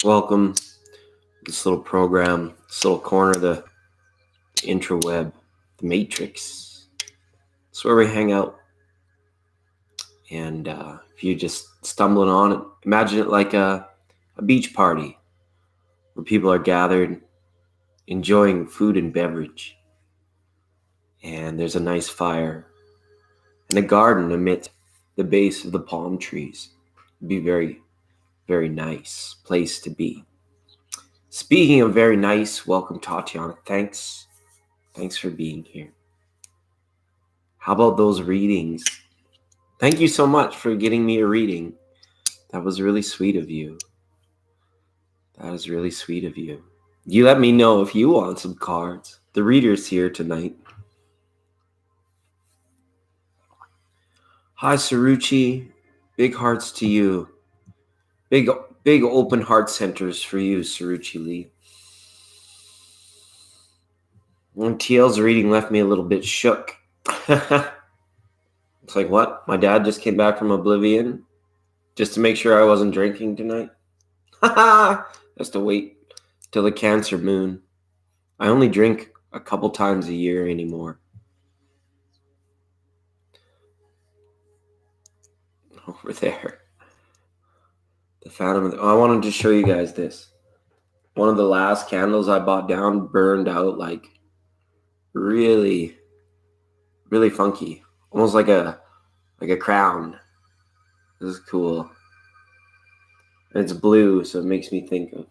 Welcome to this little program, this little corner of the intraweb, the matrix. It's where we hang out. And if you're just stumbling on it, imagine it like a beach party where people are gathered enjoying food and beverage. And there's a nice fire and a garden amid the base of the palm trees. It'd be very, very nice place to be. Speaking of very nice, welcome Tatiana. Thanks for being here. How about those readings? Thank you so much for getting me a reading. That was really sweet of you. You let me know if you want some cards. The reader's here tonight. Hi, Saruchi. Big hearts to you. Big open heart centers for you, Saruchi Lee. When TL's reading left me a little bit shook. It's like, what? My dad just came back from Oblivion just to make sure I wasn't drinking tonight? Has to wait till the Cancer moon. I only drink a couple times a year anymore. Over there. The Phantom. I wanted to show you guys this. One of the last candles I bought down burned out like really, really funky. Almost like a crown. This is cool. And it's blue, so it makes me think of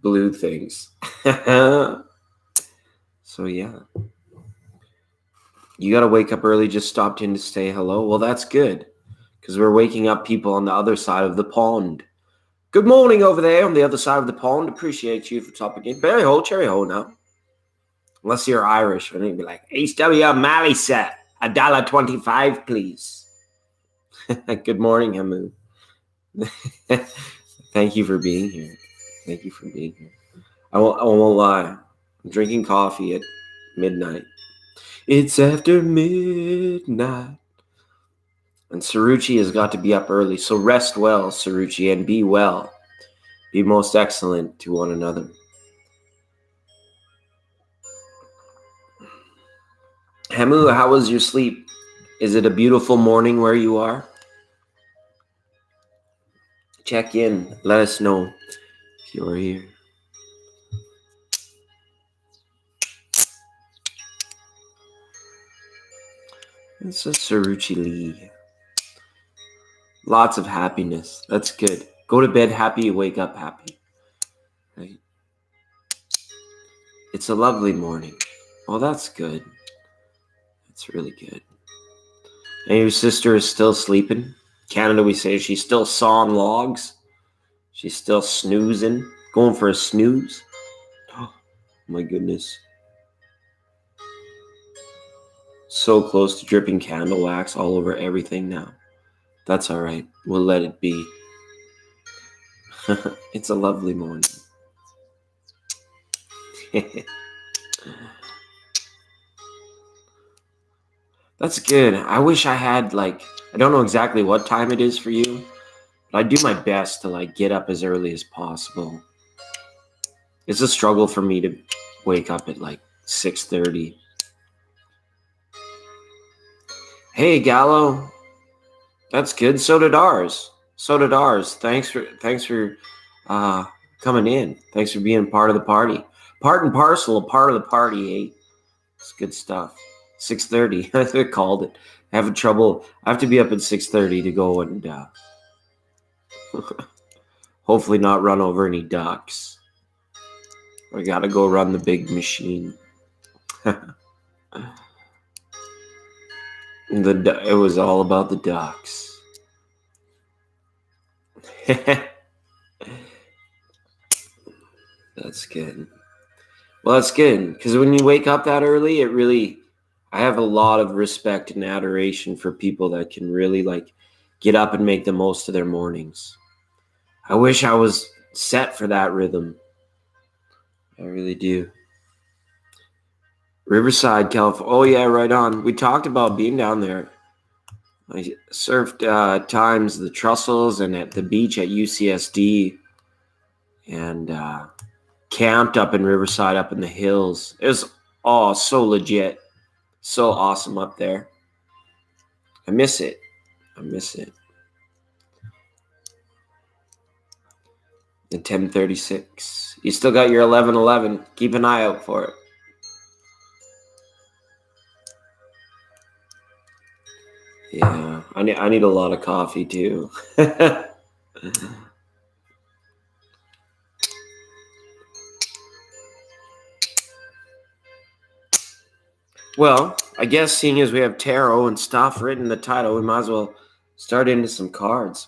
blue things. So yeah. You gotta wake up early, just stopped in to say hello. Well, that's good. Because we're waking up people on the other side of the pond. Good morning over there on the other side of the pond. Appreciate you for topping in. Berry ho, cherry ho now. Unless you're Irish, and you'd be like, HW O'Malley set, $1.25, please. Good morning, Hamu. Thank you for being here. I won't lie. I'm drinking coffee at midnight. It's after midnight. And Saruchi has got to be up early. So rest well, Saruchi, and be well. Be most excellent to one another. Hamu, how was your sleep? Is it a beautiful morning where you are? Check in. Let us know if you're here. It's a Saruchi Lee. Lots of happiness. That's good. Go to bed happy, wake up happy. Right? It's a lovely morning. Well, that's good. That's really good. And your sister is still sleeping? Canada, we say she's still sawing logs. She's still snoozing. Going for a snooze. Oh, my goodness. So close to dripping candle wax all over everything now. That's all right. We'll let it be. It's a lovely morning. That's good. I wish I had I don't know exactly what time it is for you, but I do my best to get up as early as possible. It's a struggle for me to wake up at 6:30. Hey, Gallo. That's good. So did ours. Thanks for coming in. Thanks for being part of the party. Part and parcel, a part of the party, eh? It's good stuff. 6:30. I called it. I have to be up at 6:30 to go and hopefully not run over any ducks. I gotta go run the big machine. It was all about the ducks. That's good. Well, that's good, because when you wake up that early, I have a lot of respect and adoration for people that can really get up and make the most of their mornings. I wish I was set for that rhythm. I really do. Riverside, California. Oh yeah, right on. We talked about being down there. I surfed at times the Trussels and at the beach at UCSD, and camped up in Riverside, up in the hills. It was all so legit, so awesome up there. I miss it. The 1036. You still got your 1111. Keep an eye out for it. Yeah, I need a lot of coffee too. Well, I guess seeing as we have tarot and stuff written in the title, we might as well start into some cards.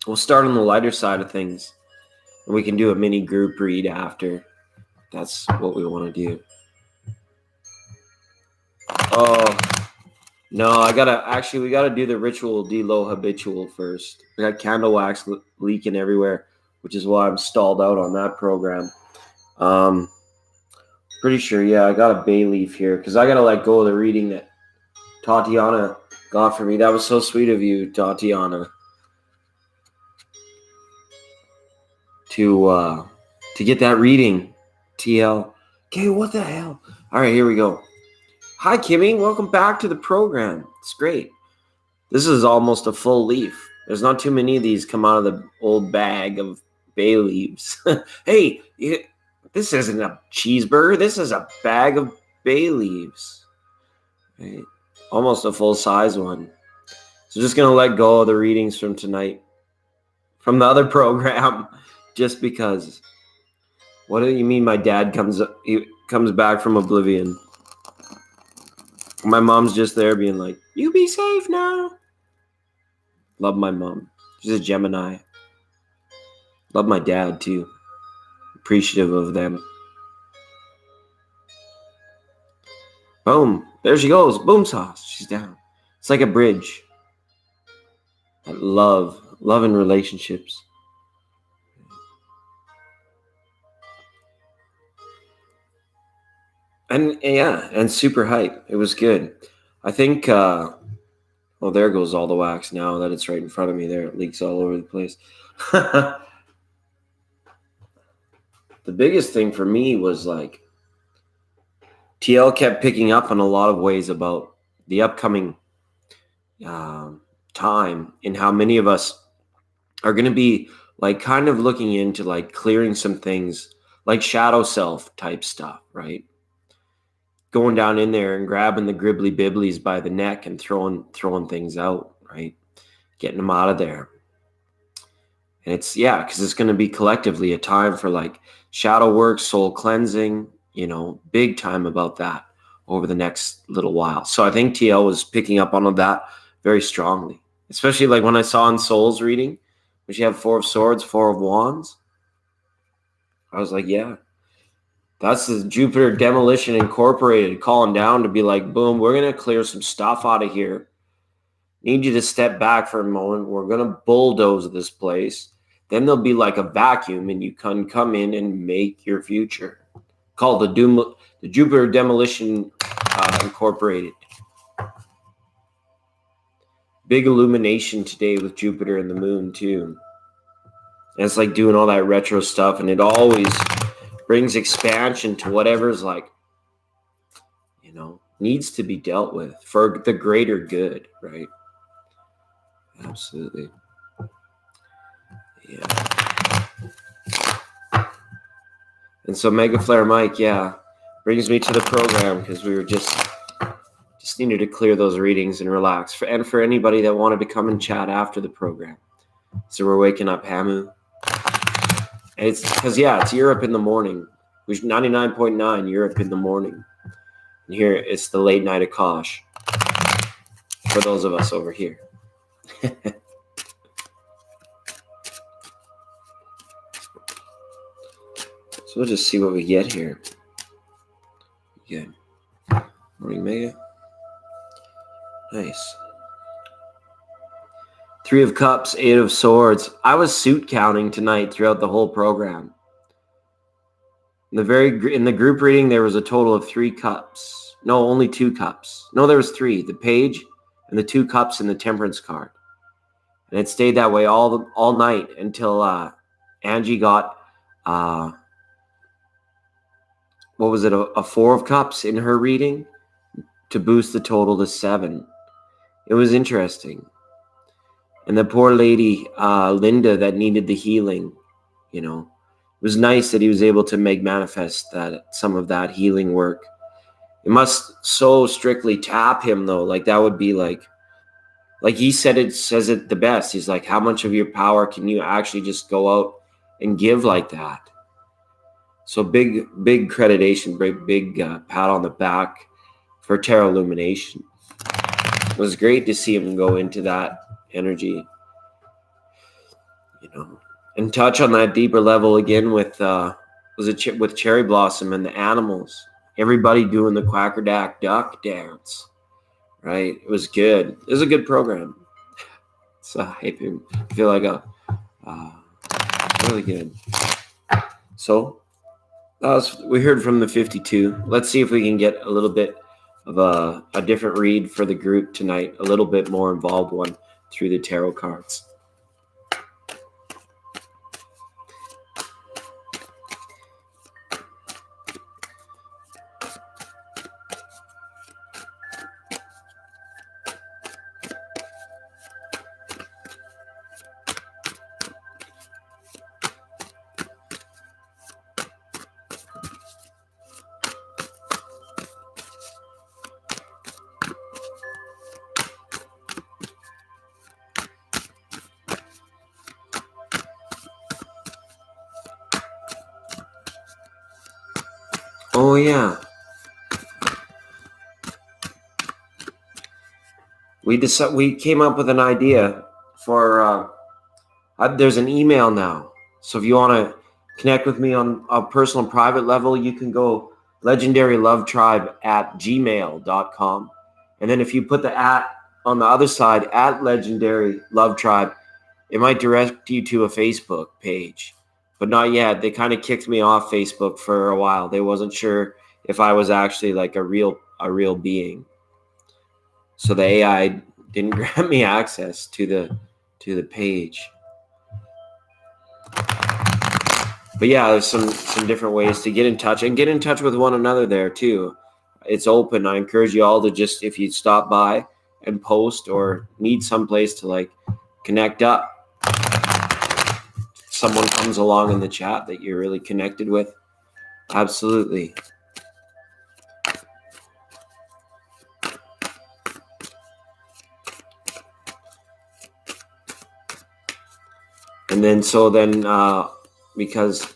We'll start on the lighter side of things, and we can do a mini group read after. That's what we want to do. Oh, no, we gotta do the ritual de-lo habitual first. We got candle wax leaking everywhere, which is why I'm stalled out on that program. Pretty sure, yeah, I got a bay leaf here because I gotta let go of the reading that Tatiana got for me. That was so sweet of you, Tatiana, to get that reading. TL. Okay, what the hell? All right, here we go. Hi, Kimmy. Welcome back to the program. It's great. This is almost a full leaf. There's not too many of these come out of the old bag of bay leaves. Hey, this isn't a cheeseburger. This is a bag of bay leaves. Right? Almost a full-size one. So just going to let go of the readings from tonight. From the other program. Just because. What do you mean my dad comes back from oblivion? My mom's just there being like, you be safe now. Love my mom. She's a Gemini. Love my dad too. Appreciative of them. Boom. There she goes. Boom sauce. She's down. It's like a bridge. Love in relationships. And yeah, and super hype. It was good. I think, there goes all the wax now that it's right in front of me there. It leaks all over the place. The biggest thing for me was like, TL kept picking up on a lot of ways about the upcoming time and how many of us are going to be like kind of looking into like clearing some things like shadow self type stuff, right? Going down in there and grabbing the gribbly bibblies by the neck and throwing things out, right? Getting them out of there. And it's, yeah, because it's going to be collectively a time for like shadow work, soul cleansing, big time about that over the next little while. So I think TL was picking up on that very strongly, especially like when I saw in Soul's reading, which you have 4 of Swords, 4 of Wands. I was like, yeah. That's the Jupiter Demolition Incorporated calling down to be like, boom, we're going to clear some stuff out of here. Need you to step back for a moment. We're going to bulldoze this place. Then there'll be like a vacuum and you can come in and make your future. Called the Jupiter Demolition Incorporated. Big illumination today with Jupiter and the moon too. And it's like doing all that retro stuff, and it always brings expansion to whatever's like, needs to be dealt with for the greater good, right? Absolutely. Yeah. And so Mega Flare Mike, yeah, brings me to the program because we were just needed to clear those readings and relax. And for anybody that wanted to come and chat after the program. So we're waking up Hamu. And it's because, yeah, it's Europe in the morning. Which 99.9 Europe in the morning. And here it's the late night Akash. For those of us over here. So we'll just see what we get here. Good. Morning, Mega. Nice. 3 of Cups, 8 of Swords. I was suit counting tonight throughout the whole program. In the group reading, there was a total of 3 cups. No, only 2 cups. No, there was 3. The Page and the 2 cups and the temperance card. And it stayed that way all night until Angie got, what was it, a 4 of cups in her reading to boost the total to 7. It was interesting. And the poor lady, Linda, that needed the healing, it was nice that he was able to make manifest some of that healing work. It must so strictly tap him, though. Like, that would be like he says it the best. He's like, how much of your power can you actually just go out and give like that? So big accreditation, big pat on the back for Tarot Illumination. It was great to see him go into that energy, and touch on that deeper level again with with Cherry Blossom and the animals. Everybody doing the quackerdack duck dance, right? It was good. It was a good program. So I feel like really good. So we heard from the 52. Let's see if we can get a little bit of a different read for the group tonight, a little bit more involved one through the tarot cards. Oh, yeah. We came up with an idea for, there's an email now. So if you want to connect with me on a personal and private level, you can go legendarylovetribe@gmail.com. And then if you put the @ on the other side, @legendarylovetribe, it might direct you to a Facebook page. But not yet. They kind of kicked me off Facebook for a while. They wasn't sure if I was actually like a real being. So the AI didn't grant me access to the page. But yeah, there's some different ways to get in touch and get in touch with one another there too. It's open. I encourage you all to just, if you stop by and post or need someplace to like connect up, someone comes along in the chat that you're really connected with, absolutely. And then because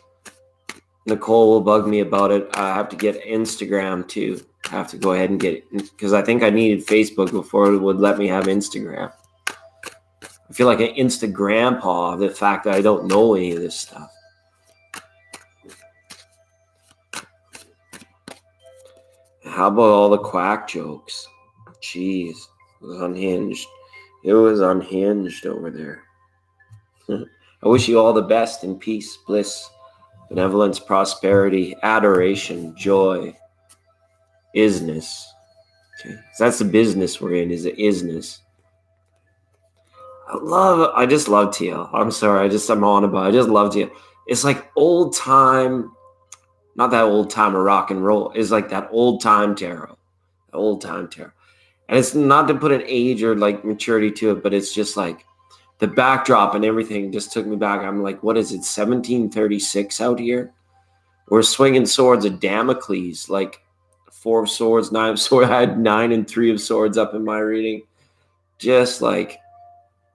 Nicole will bug me about it, I have to get Instagram too. I have to go ahead and get it because I think I needed Facebook before it would let me have Instagram. I feel like an Instagram-paw, the fact that I don't know any of this stuff. How about all the quack jokes? Jeez, it was unhinged. It was unhinged over there. I wish you all the best in peace, bliss, benevolence, prosperity, adoration, joy, isness. Okay, so that's the business we're in, is the isness. I just love TL. I'm sorry, I'm on about it. I just love TL. It's like old time, not that old time of rock and roll. It's like that old time tarot. Old time tarot. And it's not to put an age or like maturity to it, but it's just like the backdrop and everything just took me back. I'm like, what is it, 1736 out here? We're swinging swords of Damocles, like 4 of swords, 9 of swords. I had 9 and 3 of swords up in my reading. Just like,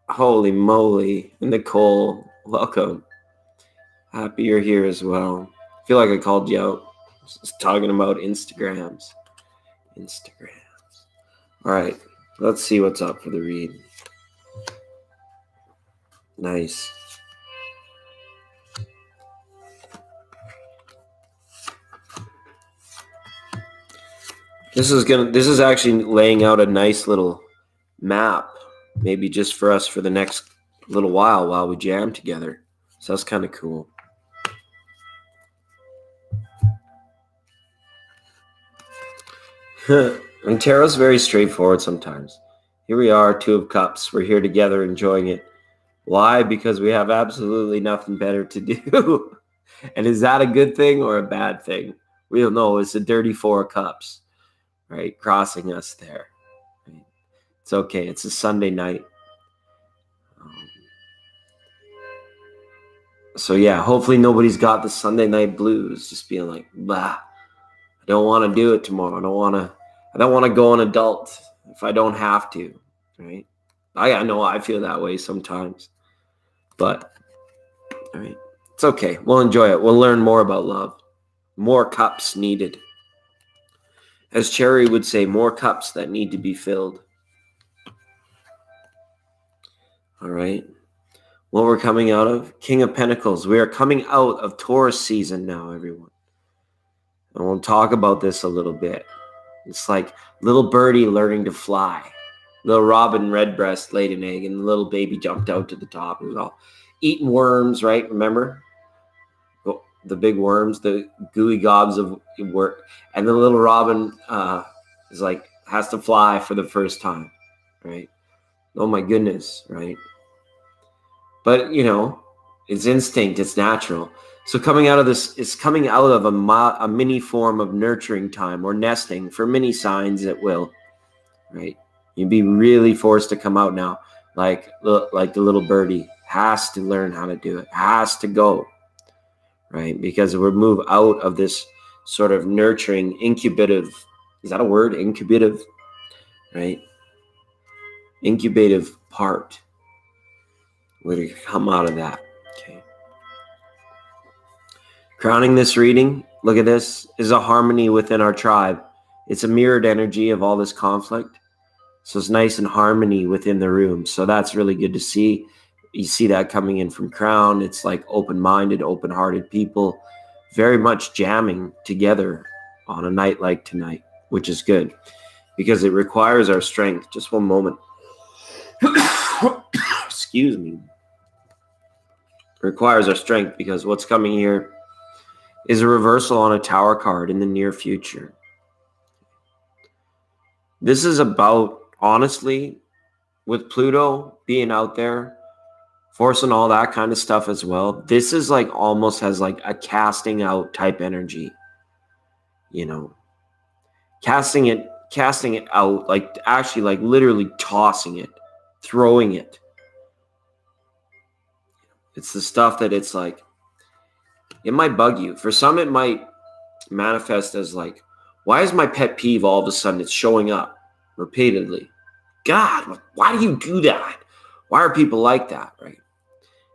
holy moly. Nicole, welcome. Happy you're here as well. I feel like I called you out. Just talking about Instagrams. All right, let's see what's up for the read. Nice. This is actually laying out a nice little map, maybe just for us for the next little while we jam together. So that's kind of cool. And tarot's very straightforward sometimes. Here we are, Two of Cups. We're here together enjoying it. Why? Because we have absolutely nothing better to do. And is that a good thing or a bad thing? We don't know. It's a dirty Four of Cups, right? Crossing us there. Right? It's okay. It's a Sunday night. So yeah, hopefully nobody's got the Sunday night blues, just being like, bah, I don't want to do it tomorrow. I don't want to go an adult if I don't have to, right? I know I feel that way sometimes, but all right, it's okay. We'll enjoy it. We'll learn more about love. More cups needed. As Cherry would say, more cups that need to be filled. All right. What we're coming out of, King of Pentacles. We are coming out of Taurus season now, everyone. And we'll talk about this a little bit. It's like little birdie learning to fly. Little robin redbreast laid an egg, and the little baby jumped out to the top. It was all eating worms, right? Remember? The big worms, the gooey gobs of work. And the little robin is like, has to fly for the first time, right? Oh my goodness, right? But, you know, it's instinct, it's natural. So coming out of this, it's coming out of a mini form of nurturing time or nesting for many signs that will, right? You'd be really forced to come out now, like the little birdie has to learn how to do it, has to go, right? Because we'll move out of this sort of nurturing, incubative, is that a word? Incubative, right? Incubative part. We're going to come out of that, okay? Crowning this reading, look at this, is a harmony within our tribe. It's a mirrored energy of all this conflict. So it's nice and harmony within the room. So that's really good to see. You see that coming in from Crown. It's like open-minded, open-hearted people very much jamming together on a night like tonight, which is good because it requires our strength. Just one moment. Excuse me. It requires our strength because what's coming here is a reversal on a Tower card in the near future. This is about, honestly, with Pluto being out there, forcing all that kind of stuff as well. This is like almost has like a casting out type energy, you know, casting it out, like actually like literally tossing it, throwing it. It's the stuff that it's like, it might bug you. For some, it might manifest as like, why is my pet peeve all of a sudden it's showing up repeatedly? God, why do you do that? Why are people like that, right?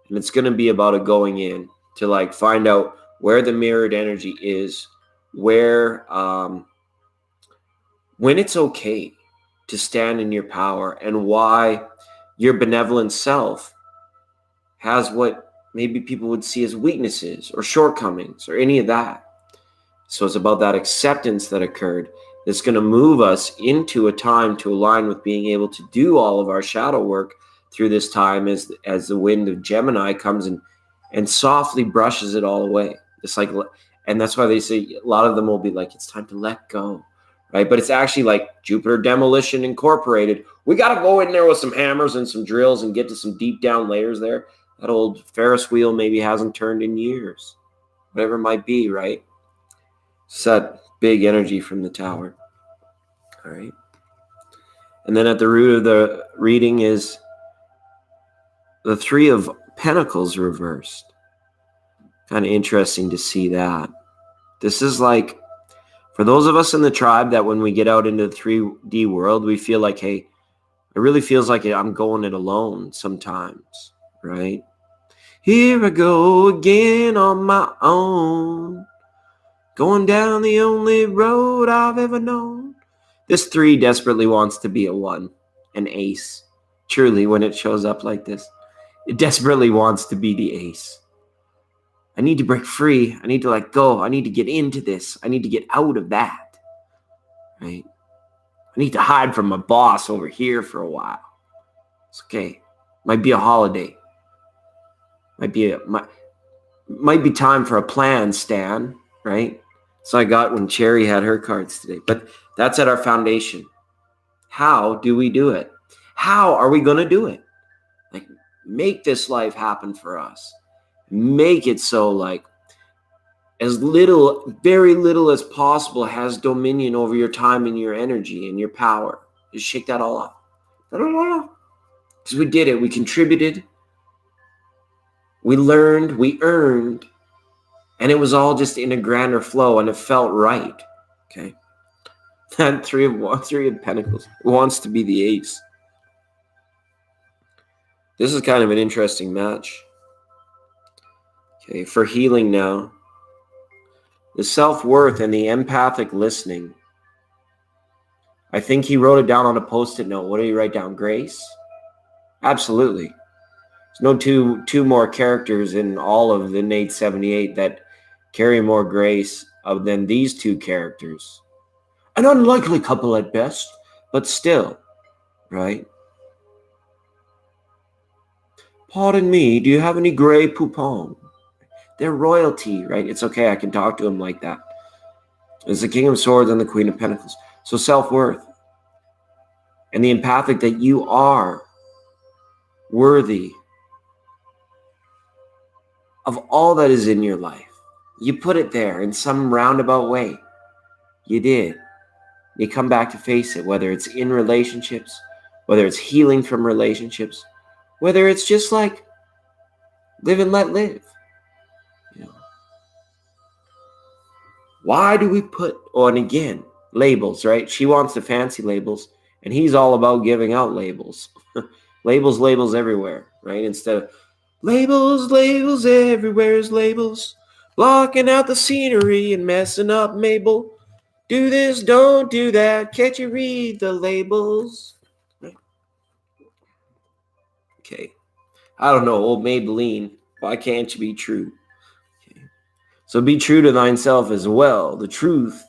And it's going to be about it going in to like find out where the mirrored energy is, where, when it's okay to stand in your power, and why your benevolent self has what maybe people would see as weaknesses or shortcomings or any of that. So it's about that acceptance that occurred that's going to move us into a time to align with being able to do all of our shadow work through this time as the wind of Gemini comes and softly brushes it all away. It's like, and that's why they say a lot of them will be like, it's time to let go, right? But it's actually like Jupiter Demolition Incorporated. We got to go in there with some hammers and some drills and get to some deep down layers there. That old Ferris wheel maybe hasn't turned in years, whatever it might be, right? It's that big energy from the Tower, all right? And then at the root of the reading is the Three of Pentacles reversed. Kind of interesting to see that. This is like, for those of us in the tribe that when we get out into the 3D world, we feel like, hey, it really feels like I'm going it alone sometimes, right? Here I go again on my own, going down the only road I've ever known. This 3 desperately wants to be a 1, an ace. Truly, when it shows up like this, it desperately wants to be the ace. I need to break free. I need to let go. I need to get into this. I need to get out of that, right? I need to hide from my boss over here for a while. It's okay. Might be a holiday. Might be time for a plan, Stan, right? So I got when Cherry had her cards today. But that's at our foundation. How do we do it? How are we going to do it? Like, make this life happen for us. Make it so like as little, very little as possible has dominion over your time and your energy and your power. Just shake that all off. Because we did it. We contributed. We learned. We earned. And it was all just in a grander flow, and it felt right. Okay. That three of Pentacles wants to be the ace. This is kind of an interesting match. Okay, for healing now. The self-worth and the empathic listening. I think he wrote it down on a post-it note. What did he write down? Grace? Absolutely. There's no two more characters in all of the innate 78 that carry more grace than these two characters. An unlikely couple at best, but still, right? Pardon me, do you have any gray poupon? They're royalty, right? It's okay, I can talk to him like that. It's the King of Swords and the Queen of Pentacles. So self-worth and the empathic that you are worthy of all that is in your life. You put it there in some roundabout way. You did. You come back to face it, whether it's in relationships, whether it's healing from relationships, whether it's just like live and let live. You know. Why do we put on, again, labels, right? She wants the fancy labels, and he's all about giving out labels. labels everywhere, right? Instead of labels everywhere is labels. Blocking out the scenery and messing up Mabel. Do this, don't do that. Can't you read the labels? Okay. I don't know, old Maybelline. Why can't you be true? Okay. So be true to thyself as well. The truth,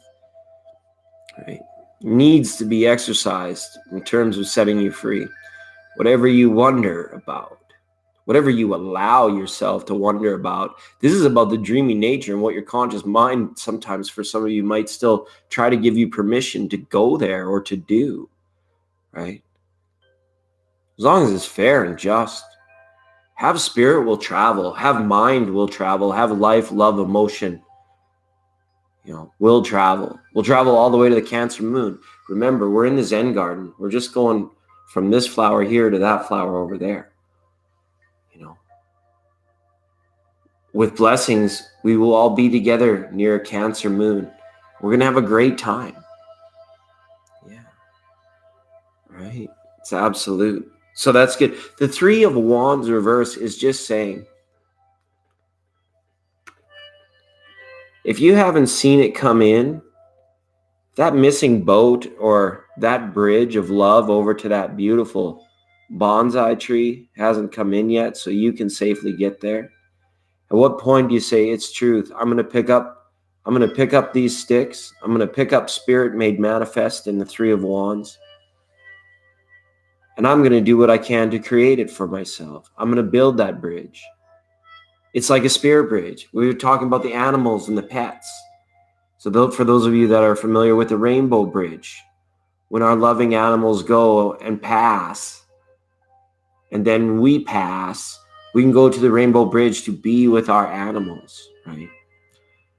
right, needs to be exercised in terms of setting you free. Whatever you wonder about, whatever you allow yourself to wonder about, this is about the dreamy nature and what your conscious mind sometimes for some of you might still try to give you permission to go there or to do, right? As long as it's fair and just. Have spirit will travel, have mind will travel, have life, love, emotion, will travel. We'll travel all the way to the Cancer moon. Remember, we're in the Zen garden. We're just going from this flower here to that flower over there. With blessings, we will all be together near a Cancer moon. We're going to have a great time. Yeah. Right? It's absolute. So that's good. The Three of Wands reverse is just saying, if you haven't seen it come in, that missing boat or that bridge of love over to that beautiful bonsai tree hasn't come in yet, so you can safely get there. At what point do you say, it's truth? I'm going to pick up these sticks. I'm going to pick up spirit made manifest in the Three of Wands. And I'm going to do what I can to create it for myself. I'm going to build that bridge. It's like a spirit bridge. We were talking about the animals and the pets. So for those of you that are familiar with the rainbow bridge, when our loving animals go and pass, and then we pass, we can go to the rainbow bridge to be with our animals, right?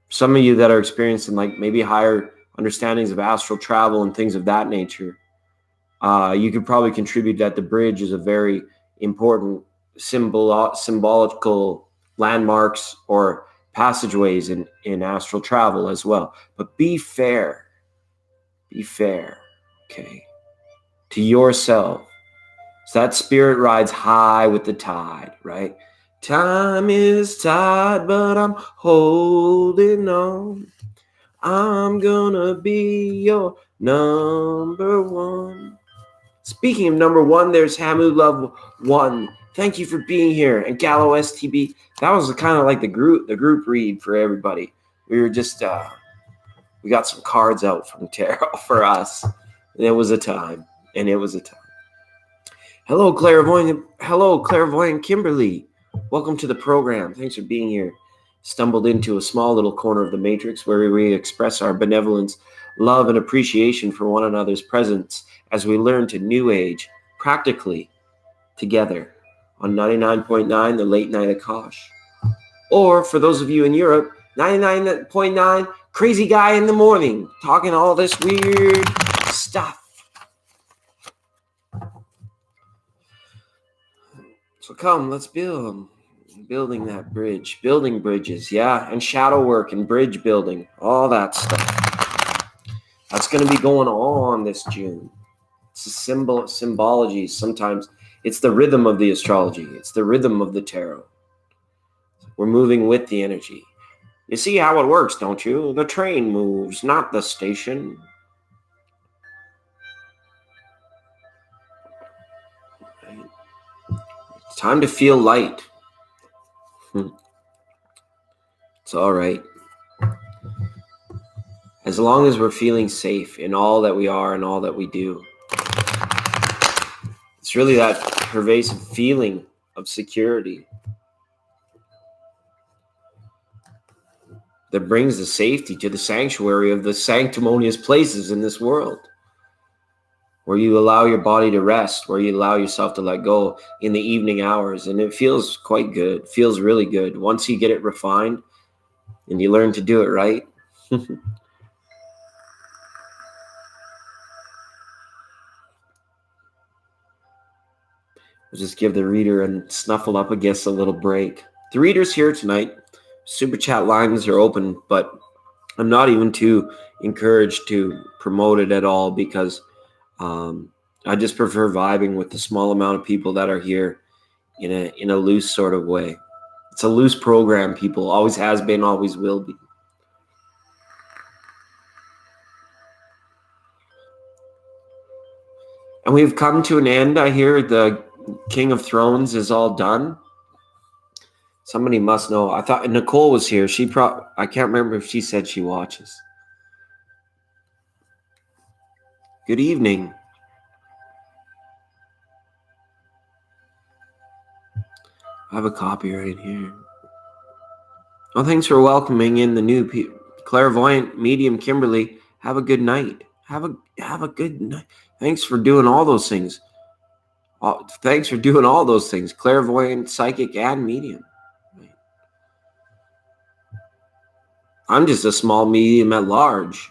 Some of you that are experiencing like maybe higher understandings of astral travel and things of that nature, you could probably contribute that the bridge is a very important symbolical landmarks or passageways in astral travel as well. But be fair, okay, to yourself. So that spirit rides high with the tide, right? Time is tight, but I'm holding on. I'm gonna be your number one. Speaking of number one, there's Hamu Love One. Thank you for being here. And Gallo STB. That was kind of like the group read for everybody. We were just we got some cards out from tarot for us. And it was a time. Hello, clairvoyant Kimberly. Welcome to the program. Thanks for being here. Stumbled into a small little corner of the matrix where we express our benevolence, love, and appreciation for one another's presence as we learn to new age practically together on 99.9, the late night Akash. Or for those of you in Europe, 99.9, crazy guy in the morning, talking all this weird stuff. So come, let's build. Building that bridge, building bridges, yeah, and shadow work and bridge building, all that stuff. That's going to be going on this June. It's a symbology. Sometimes it's the rhythm of the astrology. It's the rhythm of the tarot. We're moving with the energy. You see how it works, don't you? The train moves, not the station. It's time to feel light. It's all right. As long as we're feeling safe in all that we are and all that we do. It's really that pervasive feeling of security that brings the safety to the sanctuary of the sanctimonious places in this world, where you allow your body to rest, where you allow yourself to let go in the evening hours. And it feels quite good. It feels really good. Once you get it refined and you learn to do it right. We'll just give the reader and snuffle up against a little break. The reader's here tonight. Super chat lines are open, but I'm not even too encouraged to promote it at all because I just prefer vibing with the small amount of people that are here in a loose sort of way. It's a loose program, people. Always has been, always will be. And we've come to an end. I hear the King of Thrones is all done. Somebody must know. I thought Nicole was here. I can't remember if she said she watches. Good evening. I have a copy right here. Well, thanks for welcoming in the new clairvoyant medium Kimberly. Have a good night. Have a good night. Thanks for doing all those things. Thanks for doing all those things. Clairvoyant, psychic, and medium. I'm just a small medium at large.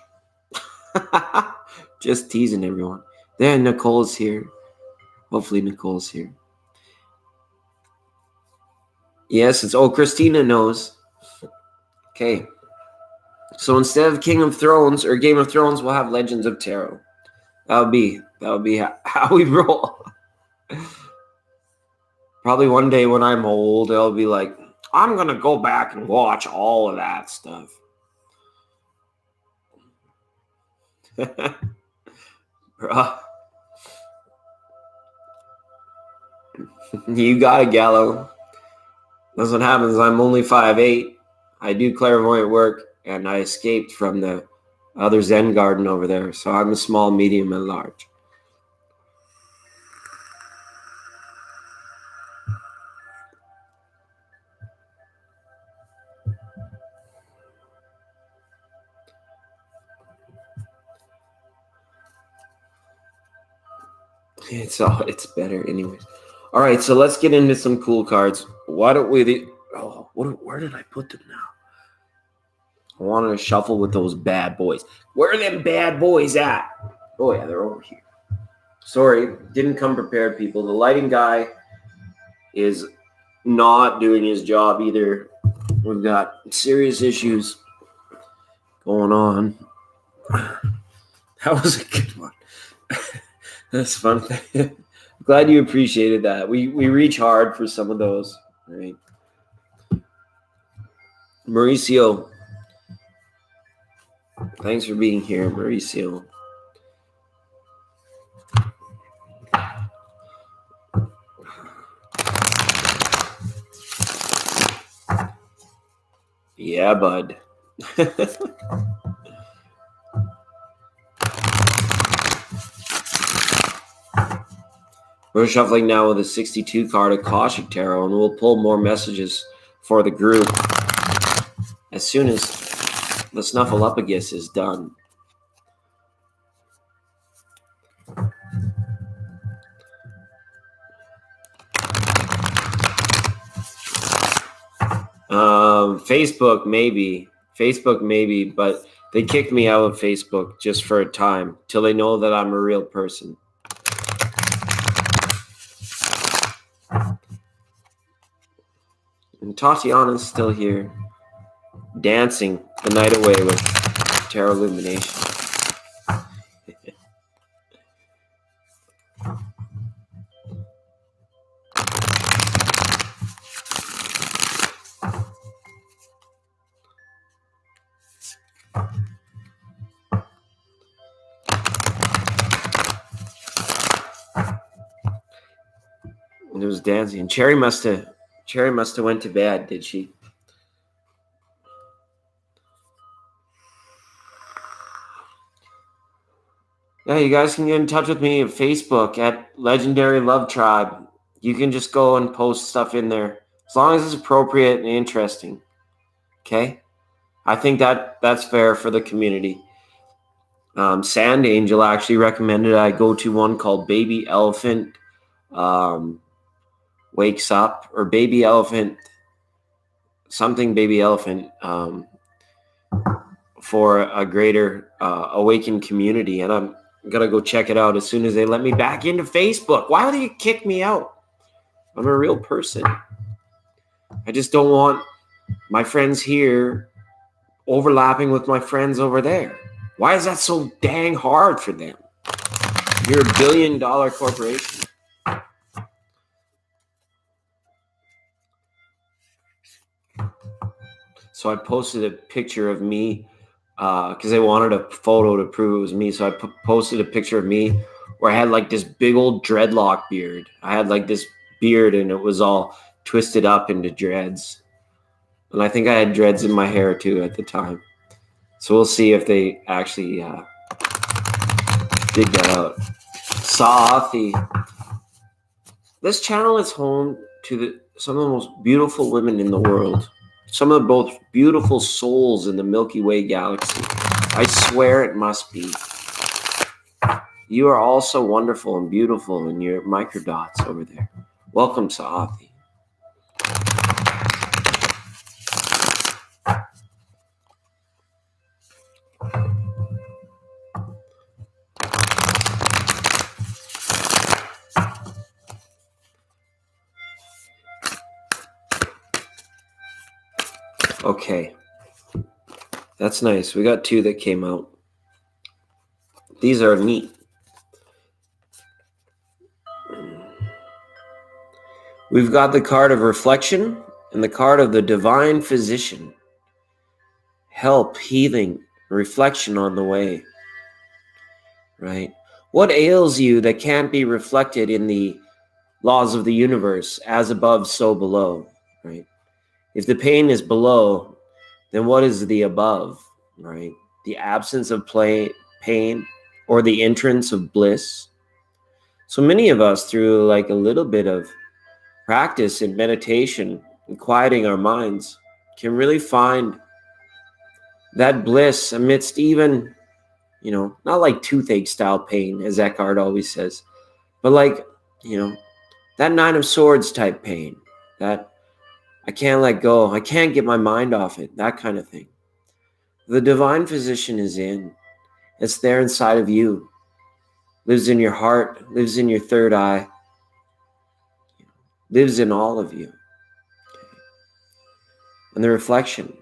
Just teasing everyone. There, Nicole's here. Hopefully Nicole's here. Yes, Christina knows. Okay. So instead of King of Thrones or Game of Thrones, we'll have Legends of Tarot. That'll be how we roll. Probably one day when I'm old, I'll be like, I'm going to go back and watch all of that stuff. Bruh. You got it, Gallo. That's what happens. I'm only 5'8". I do clairvoyant work, and I escaped from the other Zen garden over there. So I'm a small, medium, and large. It's better anyways. All right, so let's get into some cool cards. Why don't we? Where did I put them now? I wanted to shuffle with those bad boys. Where are them bad boys at? Oh yeah, they're over here. Sorry, didn't come prepared, people. The lighting guy is not doing his job either. We've got serious issues going on. That was a good one. That's fun. I'm glad you appreciated that. We reach hard for some of those, right? Mauricio, thanks for being here, Mauricio. Yeah, bud. We're shuffling now with a 62 card Akashic Tarot, and we'll pull more messages for the group as soon as the Snuffleupagus is done. Facebook maybe, but they kicked me out of Facebook just for a time till they know that I'm a real person. And Tatiana's still here, dancing the night away with Tarot Illumination. And it was dancing. And Cherry must have went to bed, did she? Yeah, you guys can get in touch with me on Facebook at Legendary Love Tribe. You can just go and post stuff in there as long as it's appropriate and interesting. Okay? I think that's fair for the community. Sand Angel actually recommended I go to one called Baby Elephant Wakes Up, or Baby Elephant, something Baby Elephant, for a greater awakened community. And I'm going to go check it out as soon as they let me back into Facebook. Why do you kick me out? I'm a real person. I just don't want my friends here overlapping with my friends over there. Why is that so dang hard for them? You're a $1 billion corporation. So I posted a picture of me because they wanted a photo to prove it was me. So I posted a picture of me where I had like this big old dreadlock beard. I had like this beard and it was all twisted up into dreads. And I think I had dreads in my hair too at the time. So we'll see if they actually dig that out. Saathi. This channel is home to some of the most beautiful women in the world. Some of the most beautiful souls in the Milky Way galaxy. I swear it must be. You are all so wonderful and beautiful in your microdots over there. Welcome, Saathi. Okay, that's nice. We got 2 that came out. These are neat. We've got the card of reflection and the card of the divine physician. Help, healing, reflection on the way. Right? What ails you that can't be reflected in the laws of the universe, as above, so below? Right? If the pain is below, then what is the above, right? The absence of pain or the entrance of bliss? So many of us, through like a little bit of practice in meditation and quieting our minds, can really find that bliss amidst even, not like toothache style pain, as Eckhart always says, but like, that 9 of Swords type pain, that I can't let go. I can't get my mind off it. That kind of thing. The divine physician is in. It's there inside of you. Lives in your heart. Lives in your third eye. Lives in all of you. And the reflection.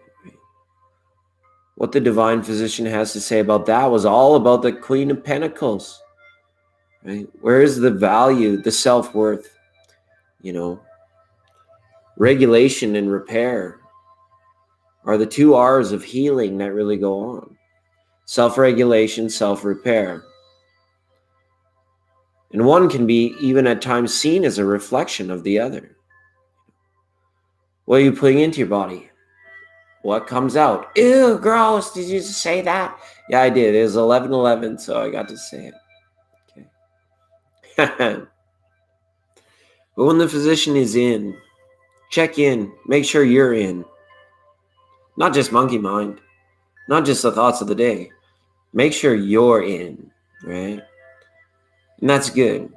What the divine physician has to say about that was all about the Queen of Pentacles. Right? Where is the value, the self-worth? Regulation and repair are the 2 R's of healing that really go on. Self-regulation, self-repair. And one can be even at times seen as a reflection of the other. What are you putting into your body? What comes out? Ew, gross. Did you just say that? Yeah, I did. It was 11:11, so I got to say it. Okay. But when the physician is in, check in. Make sure you're in. Not just monkey mind. Not just the thoughts of the day. Make sure you're in, right? And that's good.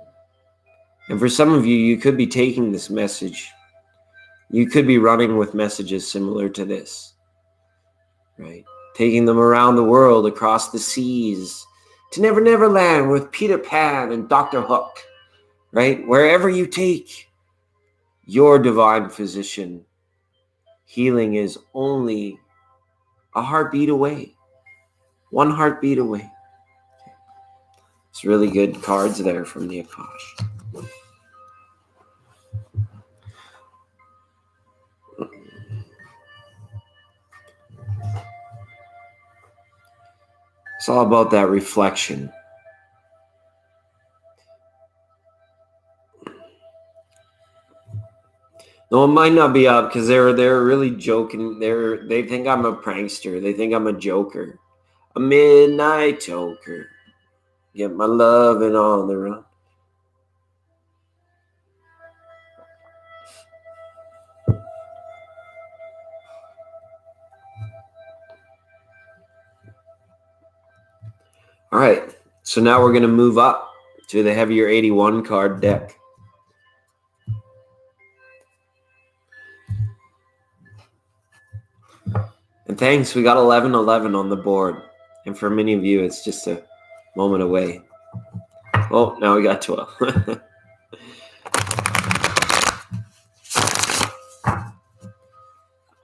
And for some of you, you could be taking this message You could be running with messages similar to this, right? Taking them around the world, across the seas, to Never Never Land with Peter Pan and Dr. Hook, right? Wherever you take your divine physician, healing is only a heartbeat away, one heartbeat away. It's really good cards there from the Akash. It's all about that reflection. No, it might not be up because they're really joking. They think I'm a prankster. They think I'm a joker, a midnight joker. Get my lovin' on the run. All right, so now we're going to move up to the heavier 81 card deck. And thanks, we got 11-11 on the board. And for many of you, it's just a moment away. Oh, now we got 12.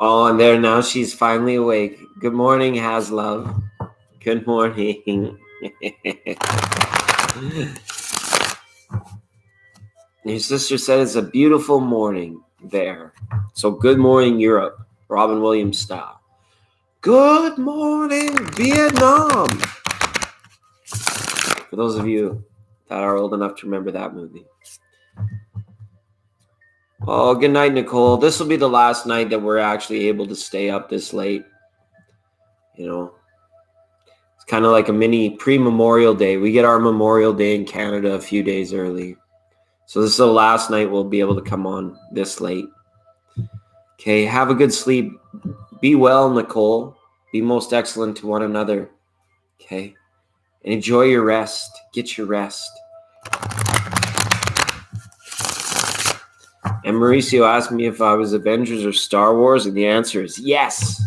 Oh, and there now she's finally awake. Good morning, Haslove. Good morning. Your sister said it's a beautiful morning there. So good morning, Europe. Robin Williams style. Good morning, Vietnam. For those of you that are old enough to remember that movie. Oh, good night, Nicole. This will be the last night that we're actually able to stay up this late. You know, it's kind of like a mini pre-Memorial Day. We get our Memorial Day in Canada a few days early. So this is the last night we'll be able to come on this late. Okay, have a good sleep. Be well, Nicole. Be most excellent to one another. Okay? And enjoy your rest. Get your rest. And Mauricio asked me if I was Avengers or Star Wars, and the answer is yes.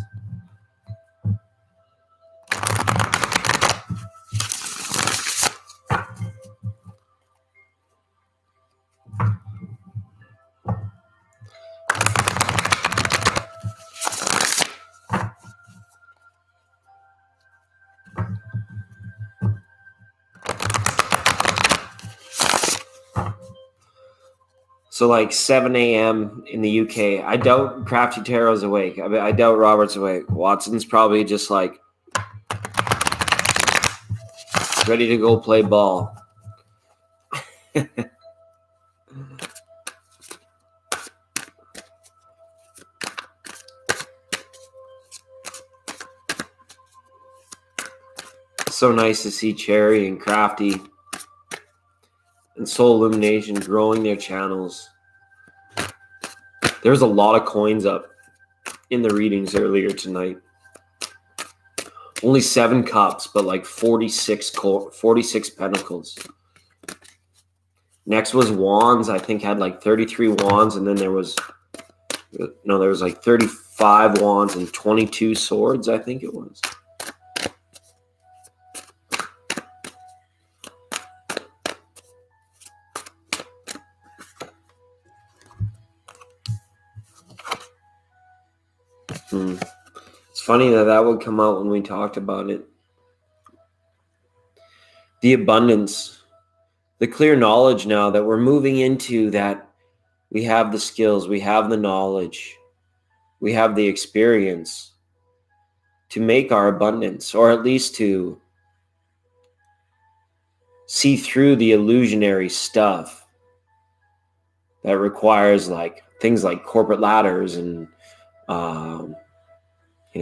So like 7 a.m. in the UK. I doubt Crafty Tarot's awake. I doubt Robert's awake. Watson's probably just like ready to go play ball. So nice to see Cherry and Crafty and Soul Illumination growing their channels. There's a lot of coins up in the readings earlier tonight. Only 7 cups, but like 46 pentacles. Next was wands. I think had like 33 wands, and then there was like 35 wands and 22 swords, I think it was. It's funny that would come out when we talked about it. The abundance, the clear knowledge now that we're moving into, that we have the skills, we have the knowledge, we have the experience to make our abundance, or at least to see through the illusionary stuff that requires like things like corporate ladders and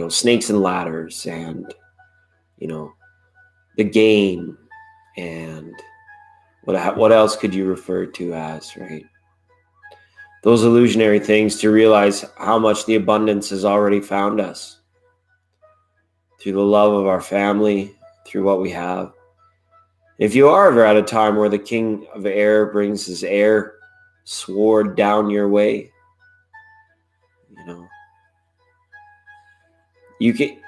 snakes and ladders, and the game, and what else could you refer to as, right? Those illusionary things, to realize how much the abundance has already found us through the love of our family, through what we have. If you are ever at a time where the King of Air brings his air sword down your way, You know,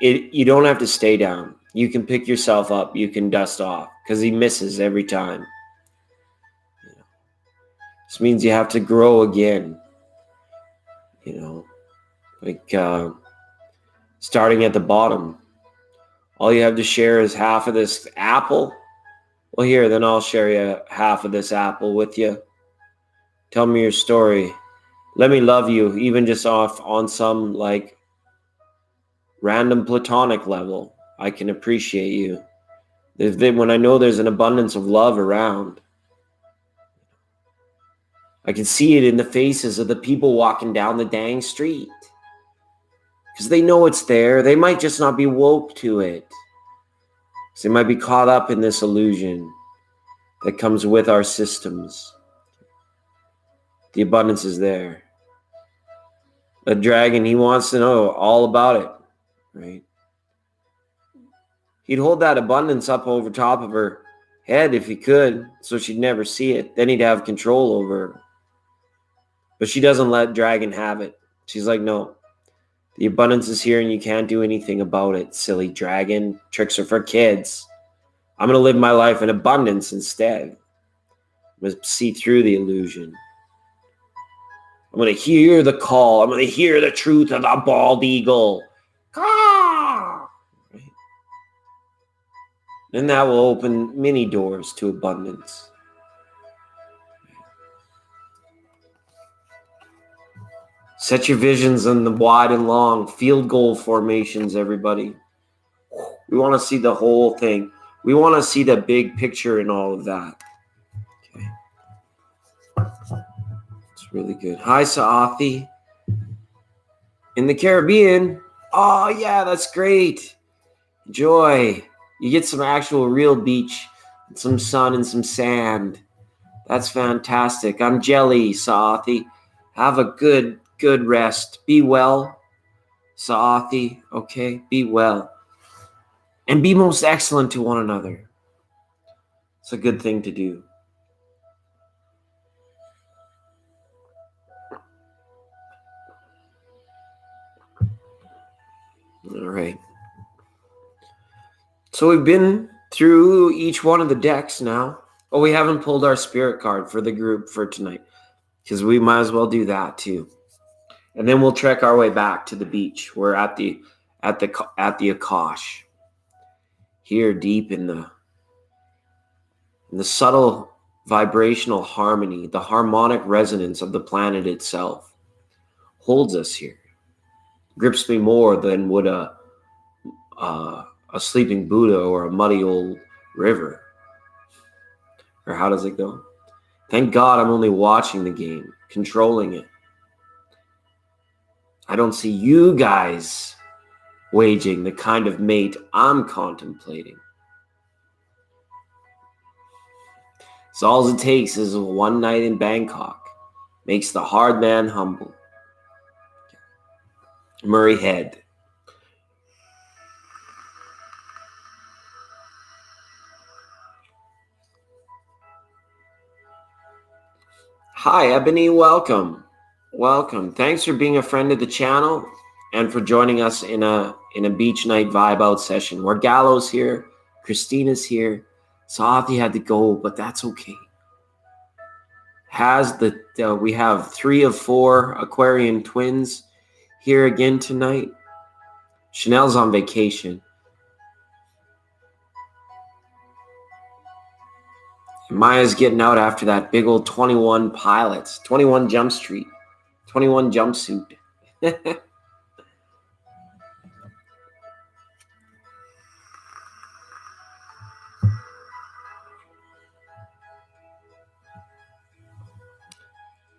you don't have to stay down. You can pick yourself up. You can dust off, because he misses every time. You know, this means you have to grow again. You know, like starting at the bottom. All you have to share is half of this apple. Well, here, then I'll share you half of this apple with you. Tell me your story. Let me love you, even just off on some like random platonic level. I can appreciate you. When I know there's an abundance of love around, I can see it in the faces of the people walking down the dang street. Because they know it's there. They might just not be woke to it. They might be caught up in this illusion that comes with our systems. The abundance is there. The dragon, he wants to know all about it, right? He'd hold that abundance up over top of her head if he could, so she'd never see it. Then he'd have control over her. But she doesn't let dragon have it. She's like, no, the abundance is here and you can't do anything about it, silly dragon. Tricks are for kids. I'm going to live my life in abundance instead. I'm going to see through the illusion. I'm going to hear the call. I'm going to hear the truth of the bald eagle. Caw! Right? And that will open many doors to abundance. Set your visions in the wide and long. Field goal formations, everybody. We want to see the whole thing. We want to see the big picture in all of that. Okay. It's really good. Hi, Saathi. In the Caribbean. Oh, yeah, that's great. Enjoy. You get some actual real beach, and some sun and some sand. That's fantastic. I'm jelly, Saathi. Have a good rest. Be well, Saathi. Okay, be well. And be most excellent to one another. It's a good thing to do. All right. So we've been through each one of the decks now. Oh, we haven't pulled our spirit card for the group for tonight, because we might as well do that too. And then we'll trek our way back to the beach. We're at the Akash. Here deep in the subtle vibrational harmony, the harmonic resonance of the planet itself holds us here. Grips me more than would a sleeping Buddha or a muddy old river. Or how does it go? Thank God I'm only watching the game, controlling it. I don't see you guys waging the kind of mate I'm contemplating. So all it takes is one night in Bangkok. Makes the hard man humble. Murray Head. Hi, Ebony. Welcome. Welcome. Thanks for being a friend of the channel and for joining us in a beach night vibe out session. Where Gallo's here, Christina's here. Saathi had to go, but that's okay. We have 3 of 4 Aquarian twins here again tonight. Chanel's on vacation. Maya's getting out after that big old 21 pilots, 21 Jump Street, 21 jumpsuit.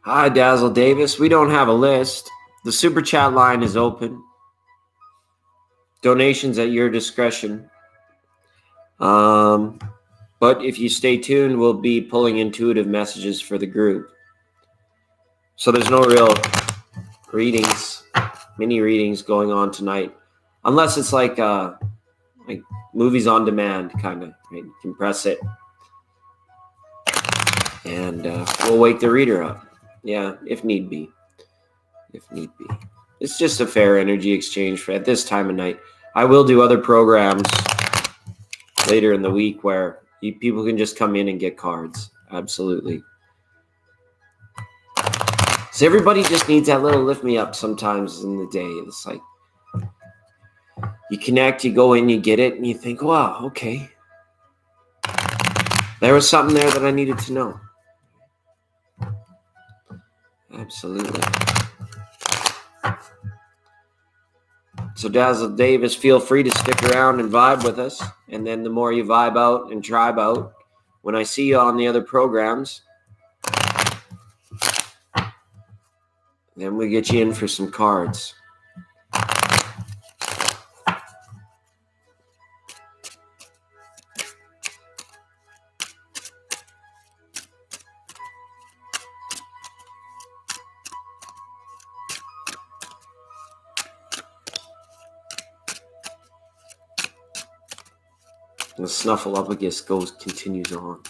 Hi, Dazzle Davis. We don't have a list. The super chat line is open. Donations at your discretion. But if you stay tuned, we'll be pulling intuitive messages for the group. So there's no real readings, mini readings going on tonight, unless it's like movies on demand, kind of. Right? You can press it, and we'll wake the reader up. Yeah, if need be. If need be. it's just a fair energy exchange for at this time of night. I will do other programs later in the week where people can just come in and get cards. Absolutely. So everybody just needs that little lift me up sometimes in the day. It's like you connect, you go in, you get it, and you think, wow, okay. There was something there that I needed to know. Absolutely. So Dazzle Davis, feel free to stick around and vibe with us. And then the more you vibe out and tribe out, when I see you on the other programs, then we get you in for some cards. The Snuffleupagus continues on.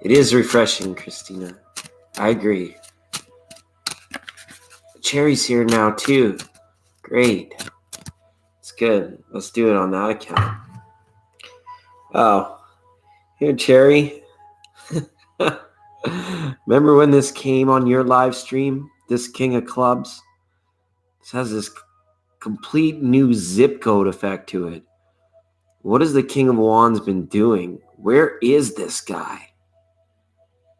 It is refreshing, Christina. I agree. Cherry's here now, too. Great. It's good. Let's do it on that account. Oh, here, Cherry. Remember when this came on your live stream? This King of Clubs? This has this complete new zip code effect to it. What has the King of Wands been doing? Where is this guy?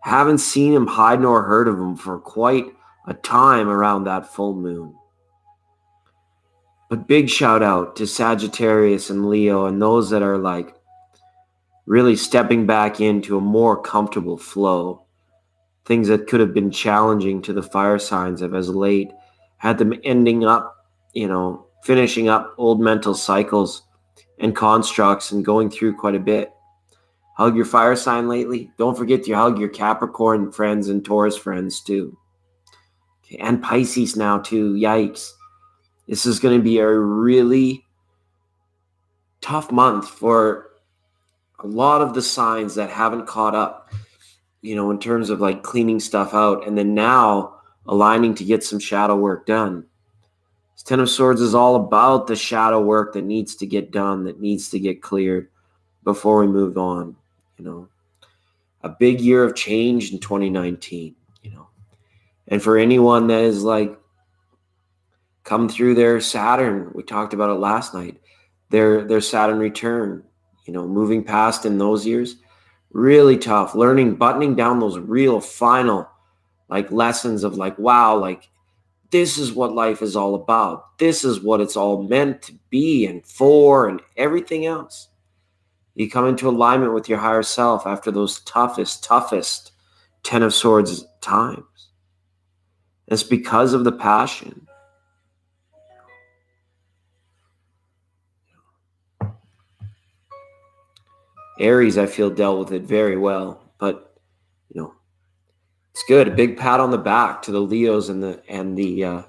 Haven't seen him, hide nor heard of him for quite a time around that full moon. But big shout out to Sagittarius and Leo and those that are like really stepping back into a more comfortable flow. Things that could have been challenging to the fire signs have as late had them ending up, finishing up old mental cycles and constructs and going through quite a bit. Hug your fire sign lately. Don't forget to hug your Capricorn friends and Taurus friends too. Okay, and Pisces now too. Yikes. This is going to be a really tough month for a lot of the signs that haven't caught up, in terms of like cleaning stuff out and then now aligning to get some shadow work done. This Ten of Swords is all about the shadow work that needs to get done, that needs to get cleared before we move on. A big year of change in 2019, and for anyone that is like come through their Saturn, we talked about it last night, their Saturn return, moving past in those years, really tough, learning, buttoning down those real final like lessons of like, wow, like this is what life is all about. This is what it's all meant to be and for and everything else. You come into alignment with your higher self after those toughest Ten of Swords times. It's because of the passion. Aries, I feel, dealt with it very well, but it's good. A big pat on the back to the Leos and the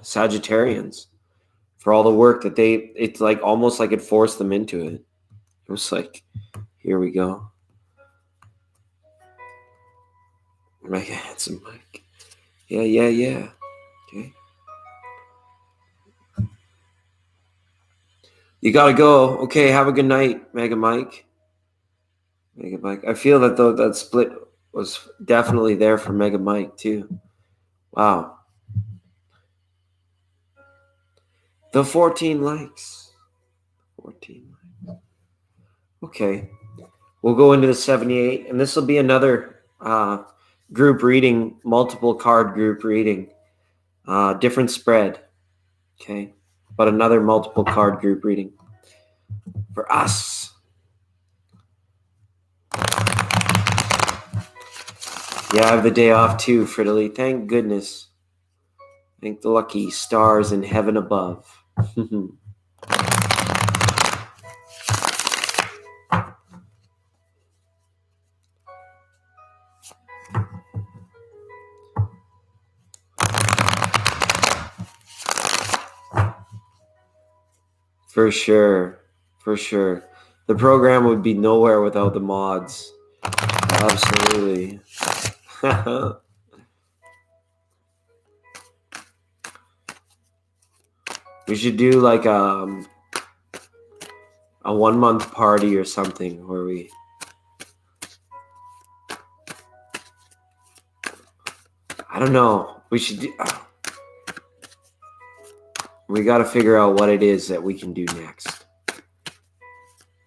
Sagittarians for all the work that it's like almost like it forced them into it. It was like, here we go. Mega handsome Mike. Yeah. Okay. You gotta go. Okay, have a good night, Mega Mike. I feel that though that split was definitely there for Mega Mike too. Wow. The 14 likes. 14 likes. Okay. We'll go into the 78, and this will be another group reading, multiple card group reading, different spread. Okay. But another multiple card group reading for us. Yeah, I have the day off too, Fridley. Thank goodness. Thank the lucky stars in heaven above. For sure. For sure. The program would be nowhere without the mods. Absolutely. We should do like a 1 month party or something where I don't know. We should do, we got to figure out what it is that we can do next.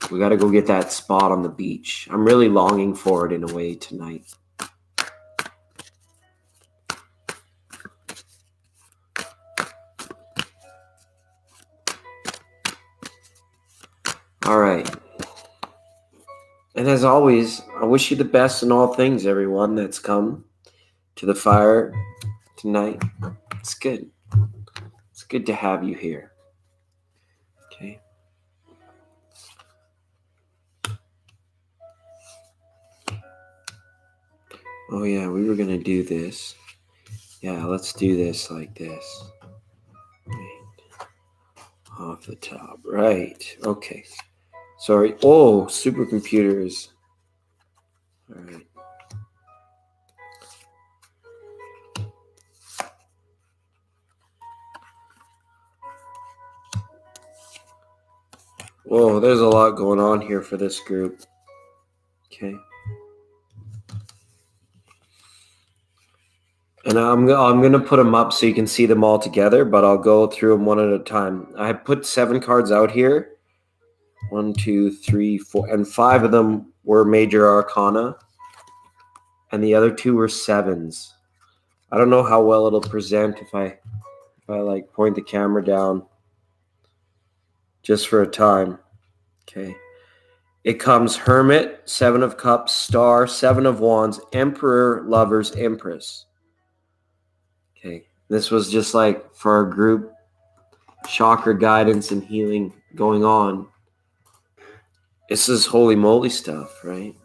We got to go get that spot on the beach. I'm really longing for it in a way tonight. All right. And as always, I wish you the best in all things, everyone that's come to the fire tonight. It's good. It's good to have you here. Okay. Oh yeah, we were gonna do this. Yeah, let's do this like this. Right. Off the top. Right. Okay. Sorry. Oh, supercomputers. All right. Whoa, there's a lot going on here for this group. Okay. And I'm going to put them up so you can see them all together, but I'll go through them one at a time. I put 7 cards out here. 1, 2, 3, 4, and 5 of them were major arcana, and the other 2 were 7s. I don't know how well it'll present if I like point the camera down just for a time. Okay. It comes Hermit, 7 of Cups, Star, 7 of Wands, Emperor, Lovers, Empress. Okay. This was just like for our group chakra guidance and healing going on. This is holy moly stuff, right?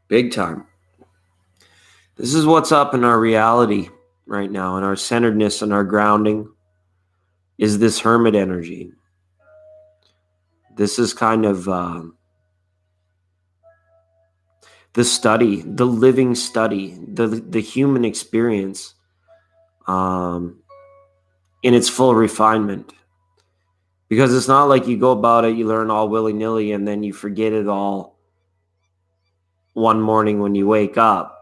Big time. This is what's up in our reality right now, in our centeredness and our grounding, is this hermit energy. This is kind of the study, the living study, the human experience in its full refinement. Because it's not like you go about it, you learn all willy-nilly, and then you forget it all one morning when you wake up.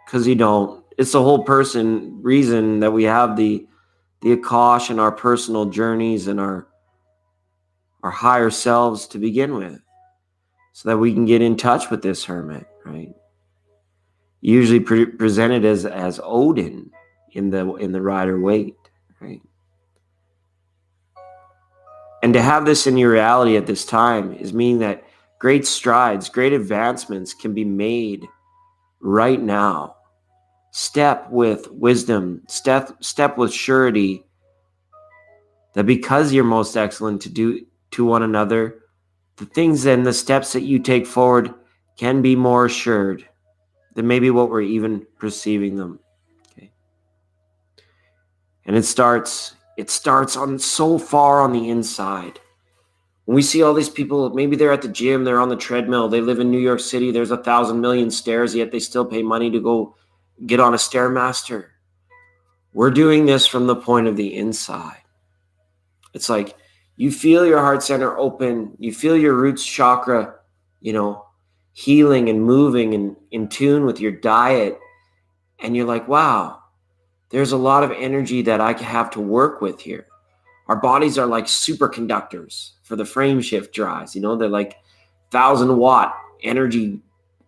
Because you don't. It's the whole reason that we have the AKASHIC and our personal journeys and our higher selves to begin with, so that we can get in touch with this hermit, right? Usually presented as Odin in the Rider-Waite, right? And to have this in your reality at this time is meaning that great strides, great advancements can be made right now. Step with wisdom, step with surety, that because you're most excellent to do to one another, the things and the steps that you take forward can be more assured than maybe what we're even perceiving them. Okay. And it starts on so far on the inside. When we see all these people, maybe they're at the gym, they're on the treadmill, they live in New York City, there's 1,000 million stairs, yet they still pay money to go get on a Stairmaster. We're doing this from the point of the inside. It's like you feel your heart center open, you feel your roots chakra, healing and moving and in tune with your diet. And you're like, wow, there's a lot of energy that I have to work with here. Our bodies are like superconductors for the frame shift drives. They're like 1,000-watt energy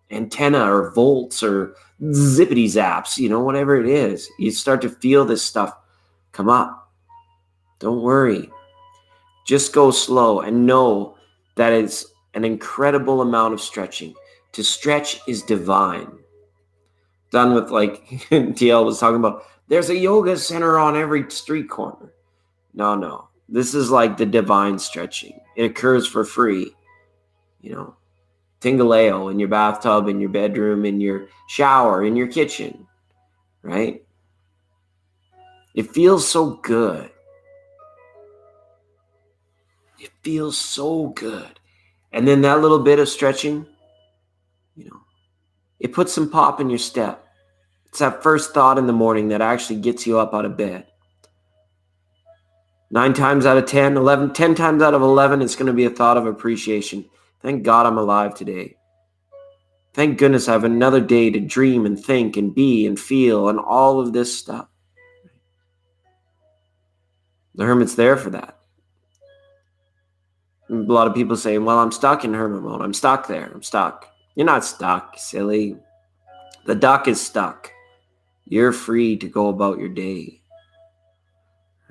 antenna or volts or zippity zaps, whatever it is. You start to feel this stuff come up. Don't worry. Just go slow and know that it's an incredible amount of stretching. To stretch is divine. Done with, like TL was talking about, there's a yoga center on every street corner. No. This is like the divine stretching. It occurs for free. Tingaleo in your bathtub, in your bedroom, in your shower, in your kitchen, right? It feels so good. It feels so good. And then that little bit of stretching, it puts some pop in your step. It's that first thought in the morning that actually gets you up out of bed. 9 times out of 10, 11, 10 times out of 11, it's going to be a thought of appreciation. Thank God I'm alive today. Thank goodness I have another day to dream and think and be and feel and all of this stuff. The hermit's there for that. A lot of people say, well, I'm stuck in hermit mode. I'm stuck there. I'm stuck. You're not stuck, silly. The duck is stuck. You're free to go about your day.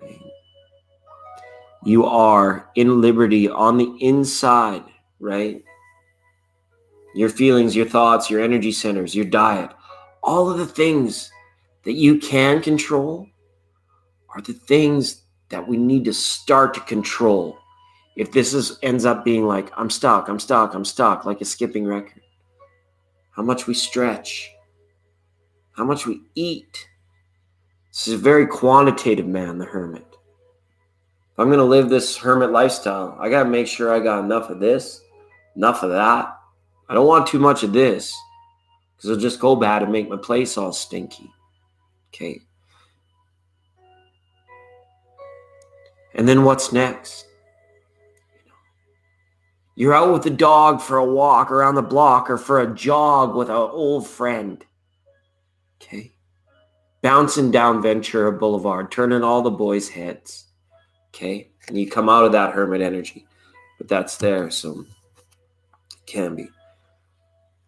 Right? You are in liberty on the inside, right? Your feelings, your thoughts, your energy centers, your diet, all of the things that you can control are the things that we need to start to control. If this ends up being like, I'm stuck, like a skipping record. How much we stretch, how much we eat. This is a very quantitative man, the hermit. If I'm going to live this hermit lifestyle, I got to make sure I got enough of this, enough of that. I don't want too much of this because it'll just go bad and make my place all stinky. Okay. And then what's next? You're out with the dog for a walk around the block or for a jog with an old friend. Okay. Bouncing down Ventura Boulevard, turning all the boys' heads. Okay. And you come out of that hermit energy. But that's there, so it can be.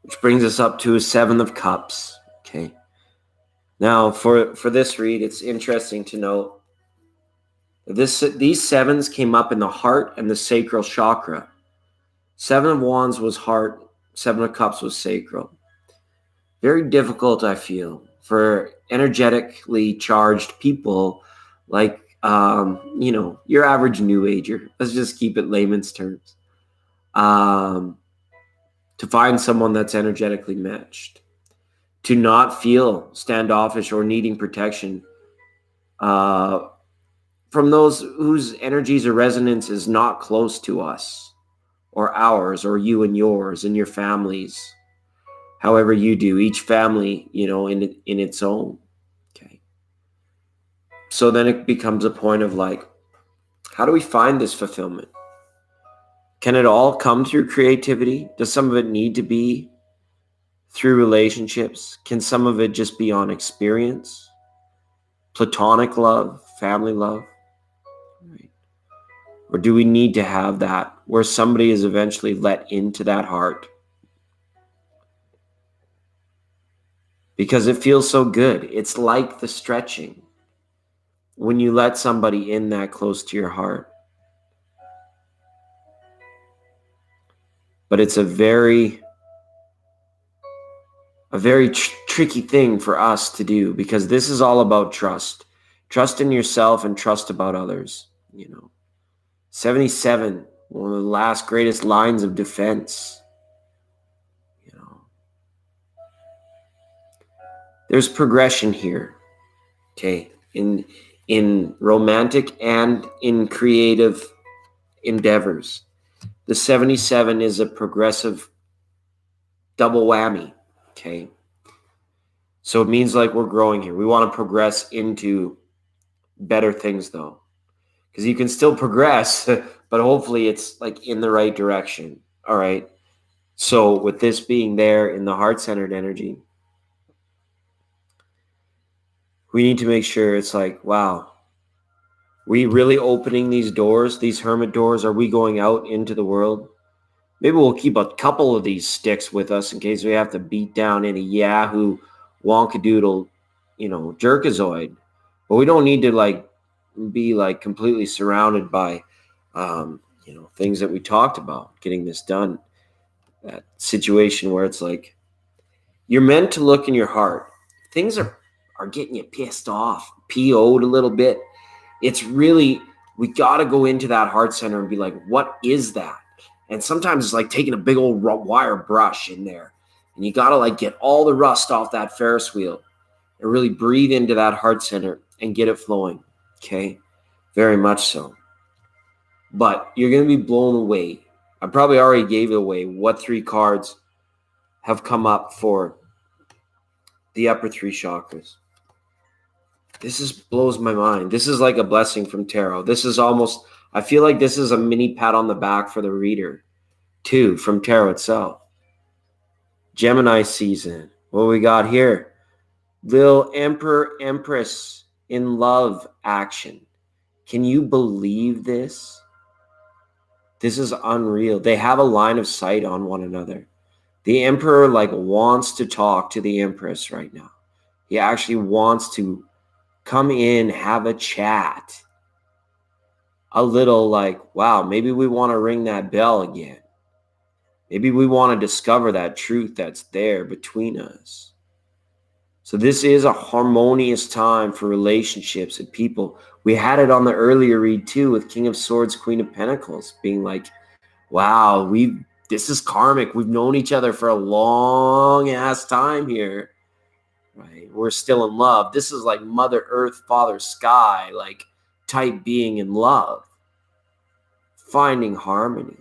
Which brings us up to a 7 of Cups. Okay. Now, for this read, it's interesting to note these 7s came up in the heart and the sacral chakra. 7 of Wands was heart, 7 of Cups was sacral. Very difficult, I feel, for energetically charged people like, your average New Ager. Let's just keep it layman's terms. To find someone that's energetically matched. To not feel standoffish or needing protection from those whose energies or resonance is not close to us. Or ours, or you and yours, and your families, however you do, each family, in its own. Okay. So then it becomes a point of like, how do we find this fulfillment? Can it all come through creativity? Does some of it need to be through relationships? Can some of it just be on experience? Platonic love, family love? Right. Or do we need to have that where somebody is eventually let into that heart? Because it feels so good. It's like the stretching. When you let somebody in that close to your heart. But it's a very tricky thing for us to do because this is all about trust. Trust in yourself and trust about others, 77, one of the last greatest lines of defense. There's progression here, okay, in romantic and in creative endeavors. The 77 is a progressive double whammy, okay? So it means like we're growing here. We want to progress into better things though. Because you can still progress, but hopefully it's like in the right direction. All right. So with this being there in the heart-centered energy, we need to make sure it's like, wow, we really opening these doors, these hermit doors? Are we going out into the world? Maybe we'll keep a couple of these sticks with us in case we have to beat down any Yahoo wonkadoodle, jerkazoid. But we don't need to be completely surrounded by, things that we talked about, getting this done. That situation where it's like, you're meant to look in your heart. Things are getting you pissed off, PO'd a little bit. It's really, we got to go into that heart center and be like, what is that? And sometimes it's like taking a big old wire brush in there. And you got to get all the rust off that Ferris wheel and really breathe into that heart center and get it flowing. Okay? Very much so. but you're going to be blown away. I probably already gave it away what 3 cards have come up for the upper 3 chakras. This blows my mind. This is like a blessing from tarot. This is almost, I feel like this is a mini pat on the back for the reader too, from tarot itself. Gemini season. What we got here? Little Emperor Empress in love action. Can you believe this? This is unreal. They have a line of sight on one another. The Emperor wants to talk to the Empress right now. He actually wants to come in, have a chat. A little wow, maybe we want to ring that bell again. Maybe we want to discover that truth that's there between us. So this is a harmonious time for relationships and people. We had it on the earlier read too with King of Swords, Queen of Pentacles, being like, wow, this is karmic. We've known each other for a long ass time here, right? We're still in love. This is like Mother Earth, Father Sky, type being in love, finding harmony.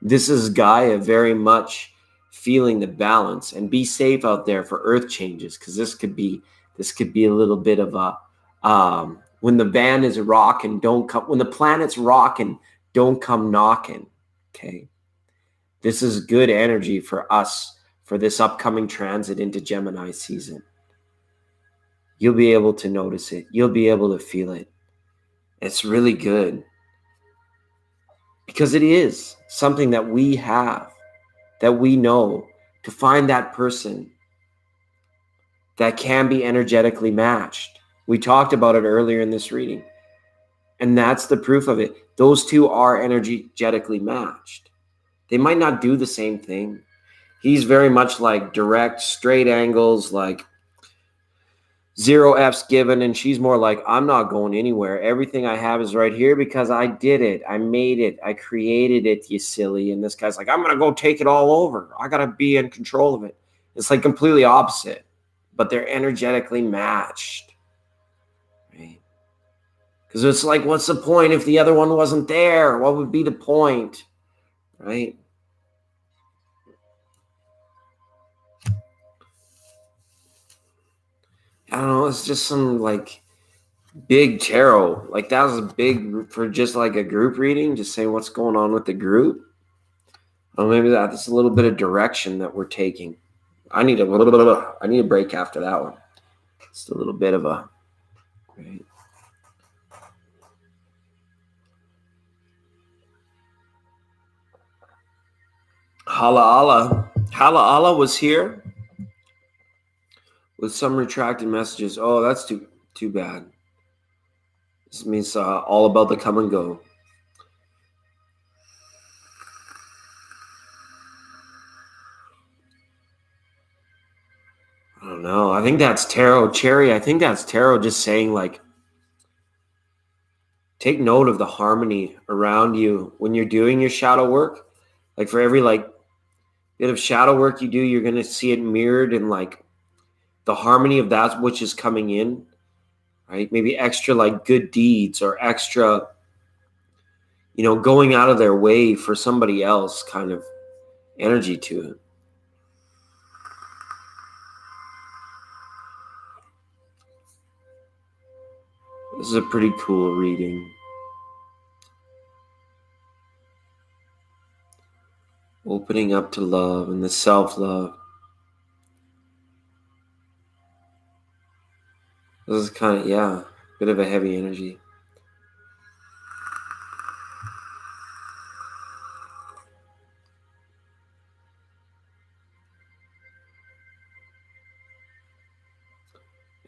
This is Gaia very much feeling the balance, and be safe out there for earth changes, because this could be a little bit of a when the band is rocking, don't come. When the planet's rocking, don't come knocking. Okay, this is good energy for us for this upcoming transit into Gemini season. You'll be able to notice it. You'll be able to feel it. It's really good, because it is something that we have, that we know, to find that person that can be energetically matched. We talked about it earlier in this reading, and that's the proof of it. Those two are energetically matched. They might not do the same thing. He's very much direct, straight angles, 0 F's given, and she's more I'm not going anywhere. Everything I have is right here because I did it. I made it. I created it, you silly. And this guy's I'm going to go take it all over. I got to be in control of it. It's completely opposite, but they're energetically matched, right? Because it's what's the point if the other one wasn't there? What would be the point, right? I don't know. It's just some big tarot. That was big for just a group reading, just saying what's going on with the group. Or maybe that's a little bit of direction that we're taking. I need a break after that one. Just a little bit of a, right? Hala was here with some retracted messages. Oh, that's too bad. This means all about the come and go. I don't know. I think that's tarot. Cherry, I think that's tarot just saying take note of the harmony around you when you're doing your shadow work. For every bit of shadow work you do, you're going to see it mirrored in the harmony of that which is coming in, right? Maybe extra good deeds, or extra, going out of their way for somebody else kind of energy to it. This is a pretty cool reading. Opening up to love and the self-love. This is kind of, a bit of a heavy energy.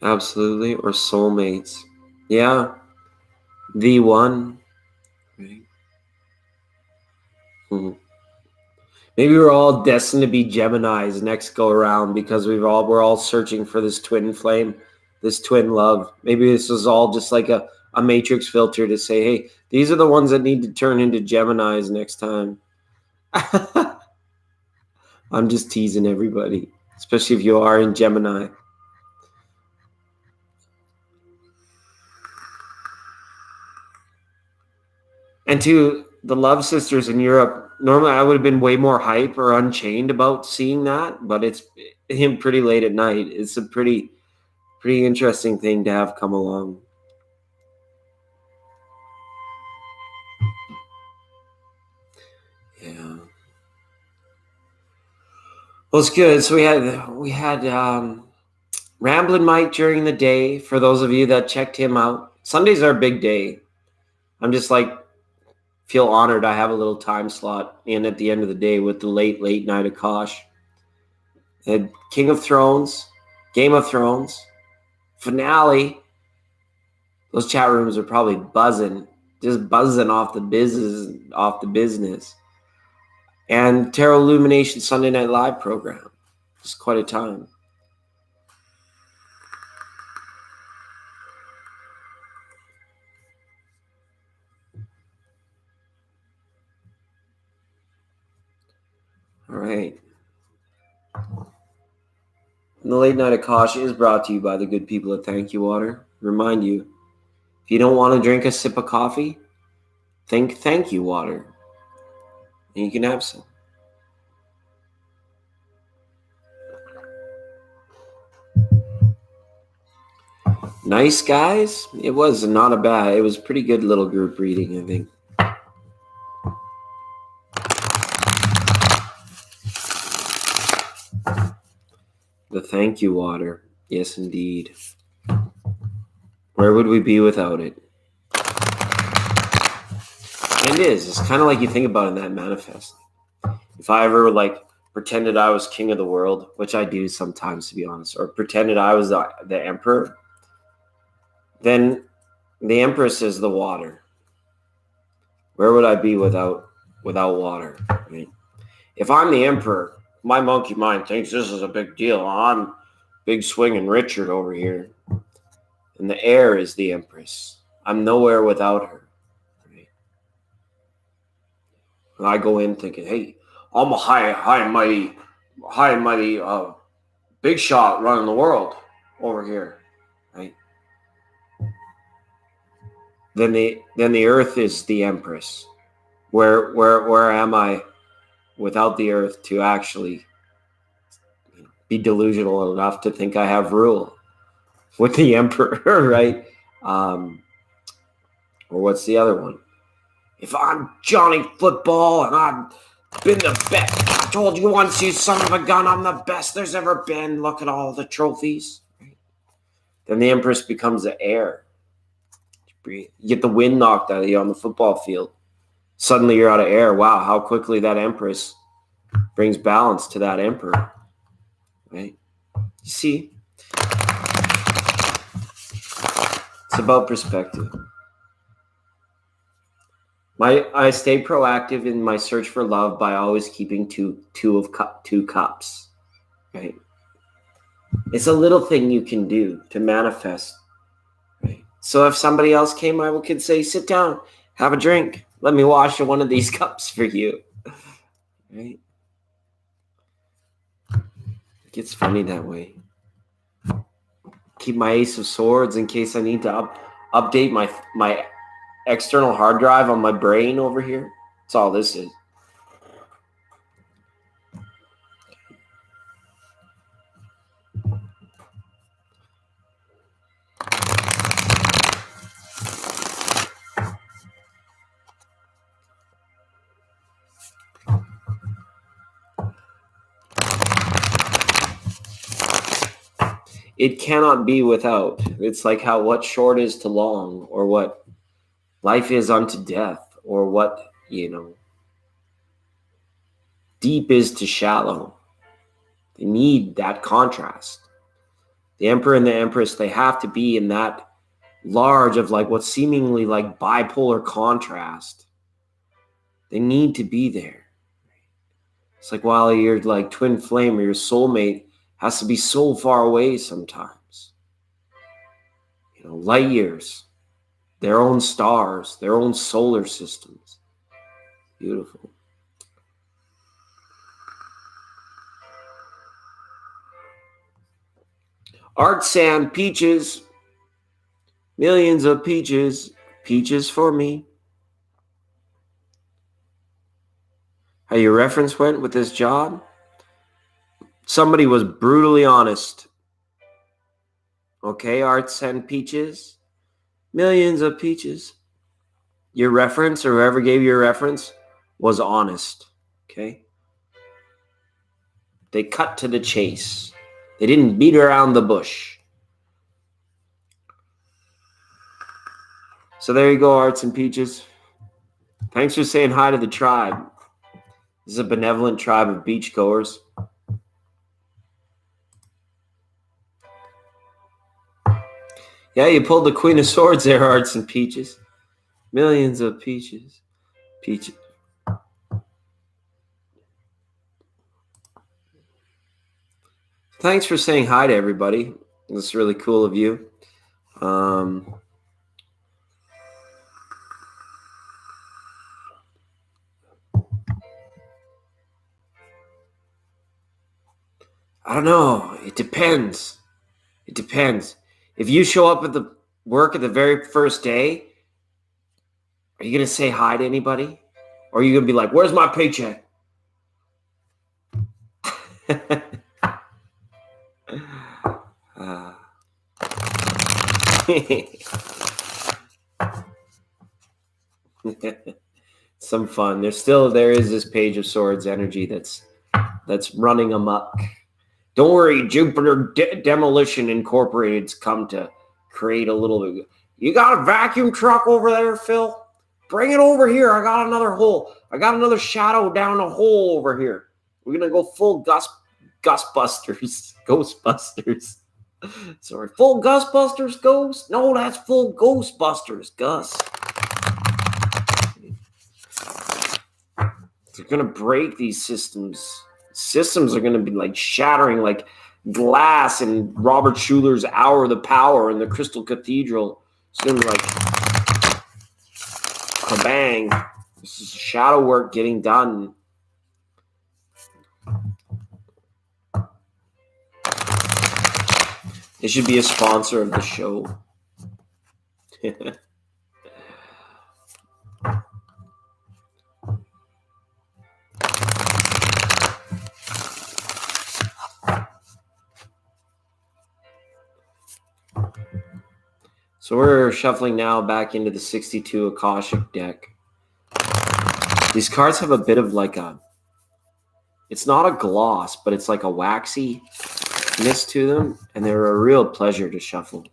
Absolutely. Or soulmates. Yeah. The one. Right. Mm-hmm. Maybe we're all destined to be Geminis next go around, because we're all searching for this twin flame, this twin love. Maybe this is all just a matrix filter to say, hey, these are the ones that need to turn into Geminis next time. I'm just teasing everybody, especially if you are in Gemini. And to the Love Sisters in Europe, normally I would have been way more hype or unchained about seeing that, but it's him pretty late at night. It's a pretty interesting thing to have come along. Yeah. Well, it's good. So we had Ramblin' Mike during the day. For those of you that checked him out, Sundays are a big day. I'm just like feel honored I have a little time slot in at the end of the day with the late night Akash. And King of Thrones, Game of Thrones, finale. Those chat rooms are probably buzzing, just buzzing off the business. And Tarot Illumination Sunday Night Live program. It's quite a time. All right. And the Late Night Akash is brought to you by the good people at Thank You Water. Remind you, if you don't want to drink a sip of coffee, think Thank You Water. And you can have some. Nice, guys. It was not a bad. It was a pretty good little group reading, I think. The Thank You Water. Yes, indeed. Where would we be without it? And it is. It's kind of like you think about it in that manifest. If I ever pretended I was king of the world, which I do sometimes, to be honest, or pretended I was the emperor, then the empress is the water. Where would I be without water? Right? If I'm the emperor, my monkey mind thinks this is a big deal. I'm big swinging Richard over here. And the air is the empress. I'm nowhere without her. Right? And I go in thinking, hey, I'm a high and mighty big shot running the world over here. Right? Then the earth is the empress. Where am I without the earth to actually be delusional enough to think I have rule with the emperor, right? Or what's the other one? If I'm Johnny Football and I've been the best, I told you once, you son of a gun, I'm the best there's ever been. Look at all the trophies. Right? Then the empress becomes the air. You get the wind knocked out of you on the football field. Suddenly you're out of air. Wow, how quickly that empress brings balance to that emperor. Right? You see? It's about perspective. I stay proactive in my search for love by always keeping two cups. Right? It's a little thing you can do to manifest. Right? So if somebody else came, I could say, sit down, have a drink. Let me wash one of these cups for you. Right? It gets funny that way. Keep my Ace of Swords in case I need to update my external hard drive on my brain over here. That's all this is. It cannot be without. It's like how what short is to long, or what life is unto death, or what, deep is to shallow. They need that contrast. The emperor and the empress, they have to be in that large of what's seemingly like bipolar contrast. They need to be there. It's like while your twin flame or your soulmate has to be so far away sometimes. Light years, their own stars, their own solar systems. Beautiful. Art sand, peaches, millions of peaches, peaches for me. How your reference went with this job? Somebody was brutally honest. Okay, Arts and Peaches. Millions of peaches. Your reference, or whoever gave you a reference, was honest. Okay? They cut to the chase. They didn't beat around the bush. So there you go, Arts and Peaches. Thanks for saying hi to the tribe. This is a benevolent tribe of beachgoers. Yeah, you pulled the Queen of Swords there, Arts and Peaches. Millions of peaches. Peaches. Thanks for saying hi to everybody. That's really cool of you. I don't know. It depends. It depends. If you show up at the work at the very first day, are you going to say hi to anybody? Or are you going to be like, where's my paycheck? Some fun. There is this Page of Swords energy that's running amok. Don't worry, Jupiter Demolition Incorporated's come to create a little bit. You got a vacuum truck over there, Phil? Bring it over here. I got another hole. I got another shadow down a hole over here. We're gonna go full Ghostbusters. Sorry, full Ghostbusters Ghost? No, that's full Ghostbusters, Gus. They're gonna break these systems. Systems are gonna be like shattering like glass in Robert Schuller's Hour of the Power in the Crystal Cathedral. It's gonna be like kabang. This is shadow work getting done. They should be a sponsor of the show. So we're shuffling now back into the 62 Akashic deck. These cards have a bit of like it's not a gloss, but it's like a waxiness to them, and they're a real pleasure to shuffle.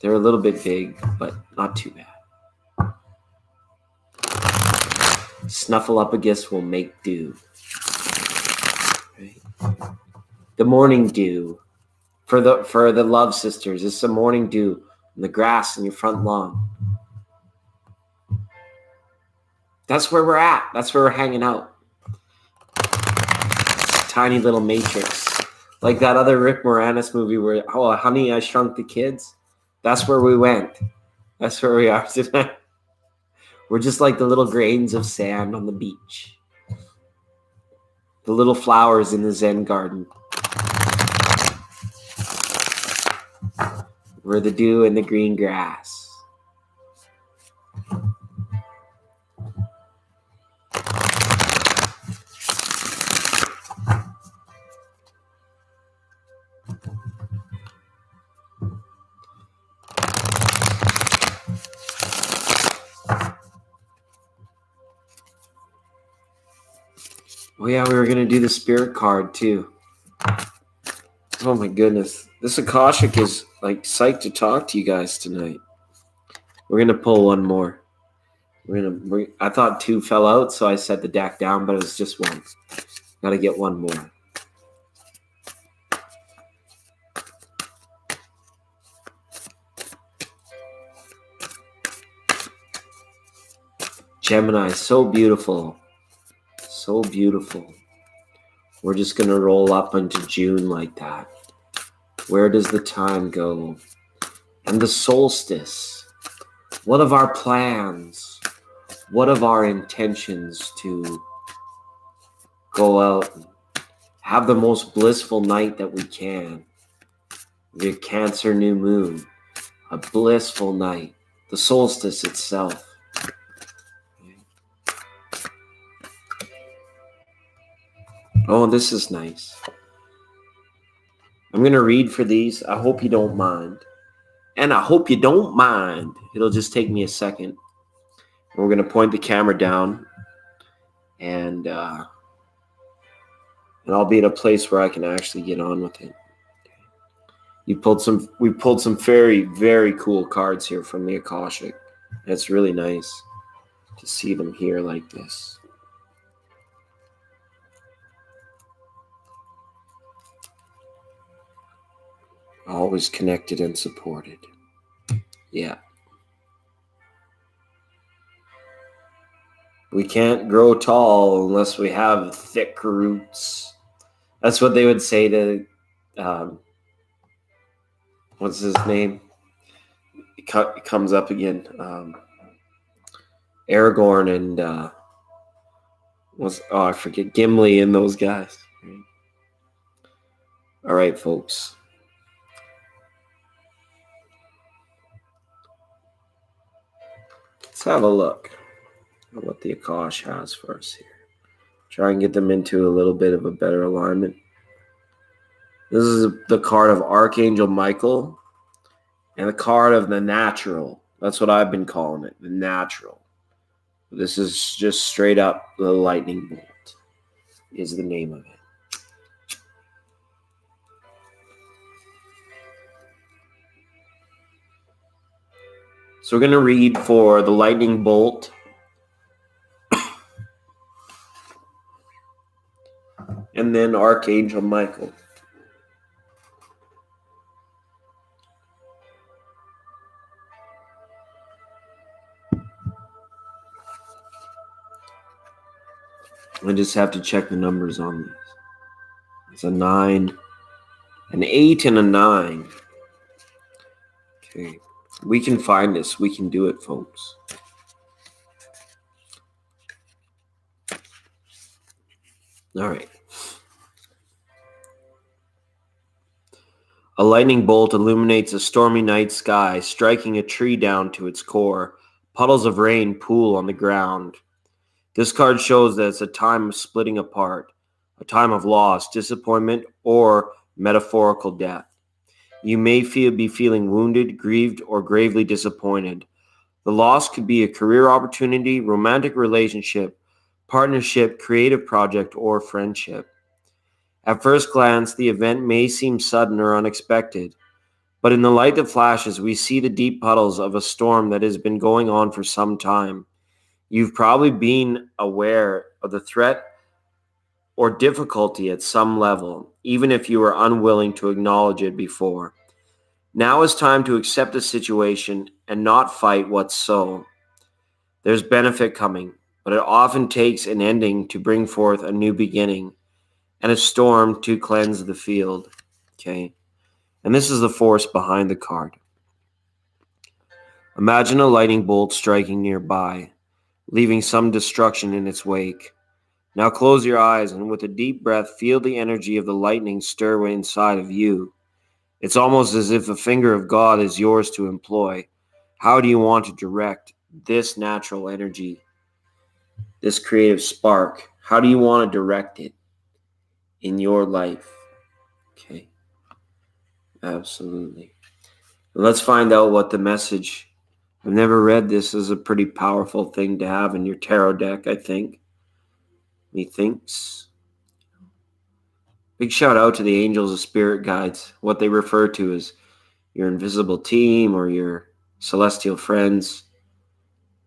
They're a little bit big, but not too bad. Snuffleupagus will make do. Right? The morning dew. For the love sisters, it's the morning dew on the grass in your front lawn. That's where we're at. That's where we're hanging out. Tiny little matrix. Like that other Rick Moranis movie where, Honey, I Shrunk the Kids. That's where we went. That's where we are tonight. We're just like the little grains of sand on the beach. The little flowers in the Zen garden. We're the dew in the green grass. Oh yeah, we were going to do the spirit card too. Oh my goodness. This Akashic is like psyched to talk to you guys tonight. We're going to pull one more. I thought two fell out, so I set the deck down, but it was just one. Got to get one more. Gemini, so beautiful. So beautiful. We're just going to roll up into June like that. Where does the time go? And the solstice. What of our plans? What of our intentions to go out and have the most blissful night that we can? The Cancer new moon. A blissful night. The solstice itself. Oh, this is nice. I'm going to read for these. I hope you don't mind. And I hope you don't mind. It'll just take me a second. We're going to point the camera down. And I'll be in a place where I can actually get on with it. We pulled some very, very cool cards here from the AKASHIC. It's really nice to see them here like this. Always connected and supported. Yeah. We can't grow tall unless we have thick roots. That's what they would say to, what's his name? It comes up again. Aragorn and, I forget, Gimli and those guys. All right, folks. Let's have a look at what the Akash has for us here. Try and get them into a little bit of a better alignment. This is the card of Archangel Michael and the card of the Natural. That's what I've been calling it, the Natural. This is just straight up the Lightning Bolt is the name of it. So we're going to read for the Lightning Bolt. And then Archangel Michael. I just have to check the numbers on these. It's a 9, an 8, and a 9. Okay. We can find this. We can do it, folks. All right. A lightning bolt illuminates a stormy night sky, striking a tree down to its core. Puddles of rain pool on the ground. This card shows that it's a time of splitting apart, a time of loss, disappointment, or metaphorical death. You may be feeling wounded, grieved, or gravely disappointed. The loss could be a career opportunity, romantic relationship, partnership, creative project, or friendship. At first glance, the event may seem sudden or unexpected, but in the light that flashes, we see the deep puddles of a storm that has been going on for some time. You've probably been aware of the threat or difficulty at some level, even if you were unwilling to acknowledge it before. Now is time to accept the situation and not fight what's so. There's benefit coming, but it often takes an ending to bring forth a new beginning and a storm to cleanse the field. Okay? And this is the force behind the card. Imagine a lightning bolt striking nearby, leaving some destruction in its wake. Now close your eyes and with a deep breath, feel the energy of the lightning stir inside of you. It's almost as if a finger of God is yours to employ. How do you want to direct this natural energy, this creative spark? How do you want to direct it in your life? Okay, absolutely. Let's find out what the message. I've never read this. Is a pretty powerful thing to have in your tarot deck, I think. Methinks. Big shout out to the angels of spirit guides, what they refer to as your invisible team or your celestial friends,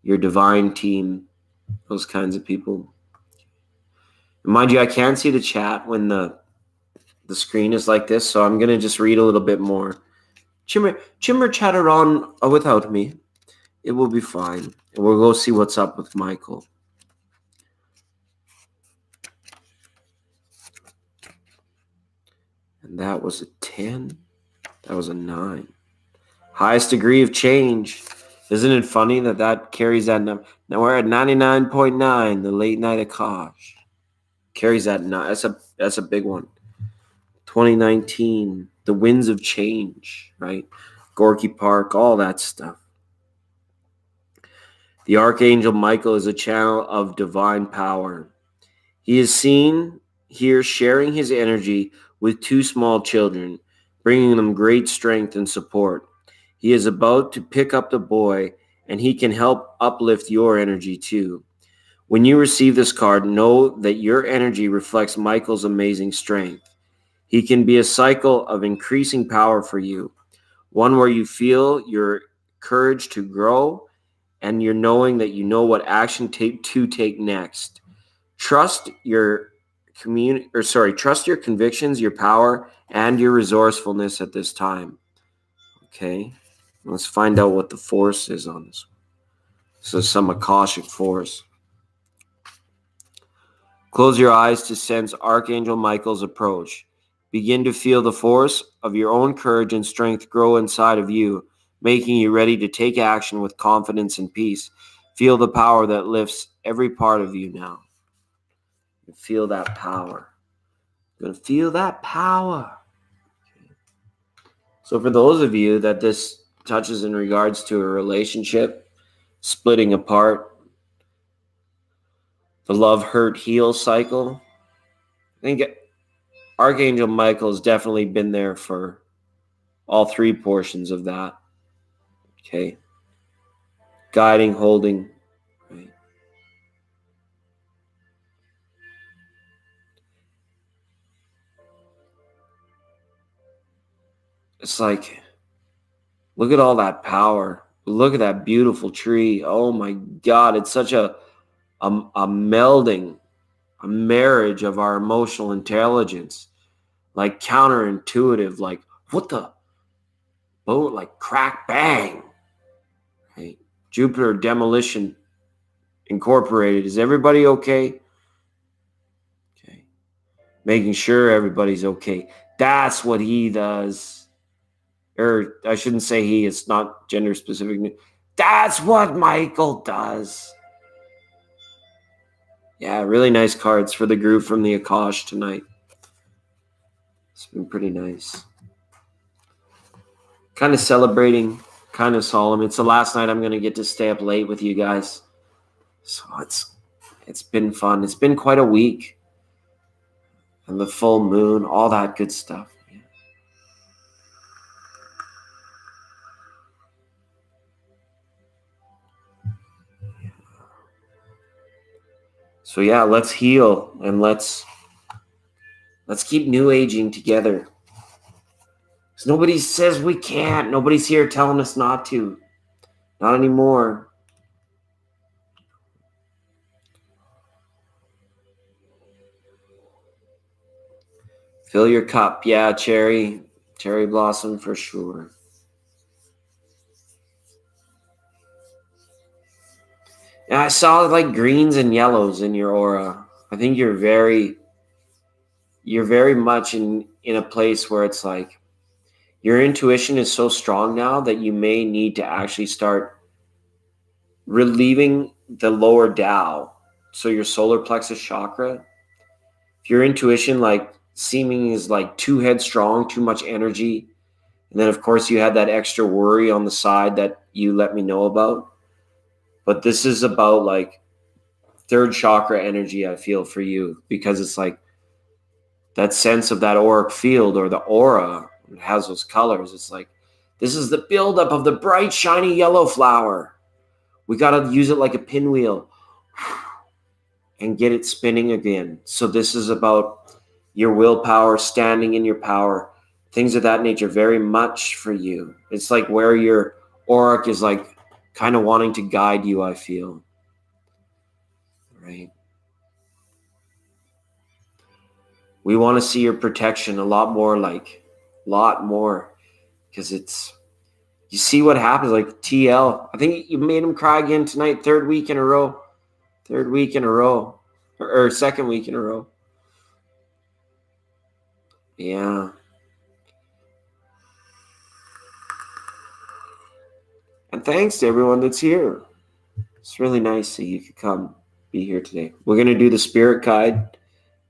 your divine team, those kinds of people. And mind you, I can't see the chat when the screen is like this, so I'm going to just read a little bit more. Chimmer chatted on without me. It will be fine. And we'll go see what's up with Michael. And that was a 10. That was a 9. Highest degree of change. Isn't it funny that carries that number? Now we're at 99.9, the late night Akash. Carries that 9. That's a big one. 2019, the winds of change, right? Gorky Park, all that stuff. The Archangel Michael is a channel of divine power. He is seen here sharing his energy with two small children, bringing them great strength and support. He is about to pick up the boy, and he can help uplift your energy too. When you receive this card, know that your energy reflects Michael's amazing strength. He can be a cycle of increasing power for you, one where you feel your courage to grow and you're knowing that you know what action to take next. Trust your trust your convictions, your power, and your resourcefulness at this time. Okay, let's find out what the force is on this. This is some Akashic force. Close your eyes to sense Archangel Michael's approach. Begin to feel the force of your own courage and strength grow inside of you, making you ready to take action with confidence and peace. Feel the power that lifts every part of you now. Feel that power. You're going to feel that power. So for those of you that this touches in regards to a relationship, splitting apart, the love, hurt, heal cycle, I think Archangel Michael has definitely been there for all three portions of that. Okay. Guiding, holding, right? It's like, look at all that power. Look at that beautiful tree. Oh my God. It's such a melding, a marriage of our emotional intelligence, like counterintuitive, like what the boat, like crack bang, right? Jupiter Demolition Incorporated. Is everybody okay? Okay. Making sure everybody's okay. That's what he does. Or I shouldn't say he, it's not gender specific. That's what Michael does. Yeah, really nice cards for the group from the Akash tonight. It's been pretty nice. Kind of celebrating, kind of solemn. It's the last night I'm going to get to stay up late with you guys. So it's been fun. It's been quite a week. And the full moon, all that good stuff. So yeah, let's heal and let's keep new aging together. Because nobody says we can't. Nobody's here telling us not to. Not anymore. Fill your cup. Yeah, cherry blossom for sure. Yeah, I saw like greens and yellows in your aura. I think you're very much in a place where it's like your intuition is so strong now that you may need to actually start relieving the lower Tao. So your solar plexus chakra, if your intuition like seeming is like too headstrong, too much energy, and then of course you had that extra worry on the side that you let me know about. But this is about like third chakra energy, I feel, for you, because it's like that sense of that auric field or the aura, it has those colors. It's like, this is the buildup of the bright, shiny yellow flower. We got to use it like a pinwheel and get it spinning again. So this is about your willpower, standing in your power, things of that nature, very much for you. It's like where your auric is like kind of wanting to guide you, I feel. Right? We want to see your protection a lot more, because it's, you see what happens, like TL. I think you made him cry again tonight, third week in a row, or second week in a row. Yeah. And thanks to everyone that's here. It's really nice that you could come be here today. We're going to do the spirit guide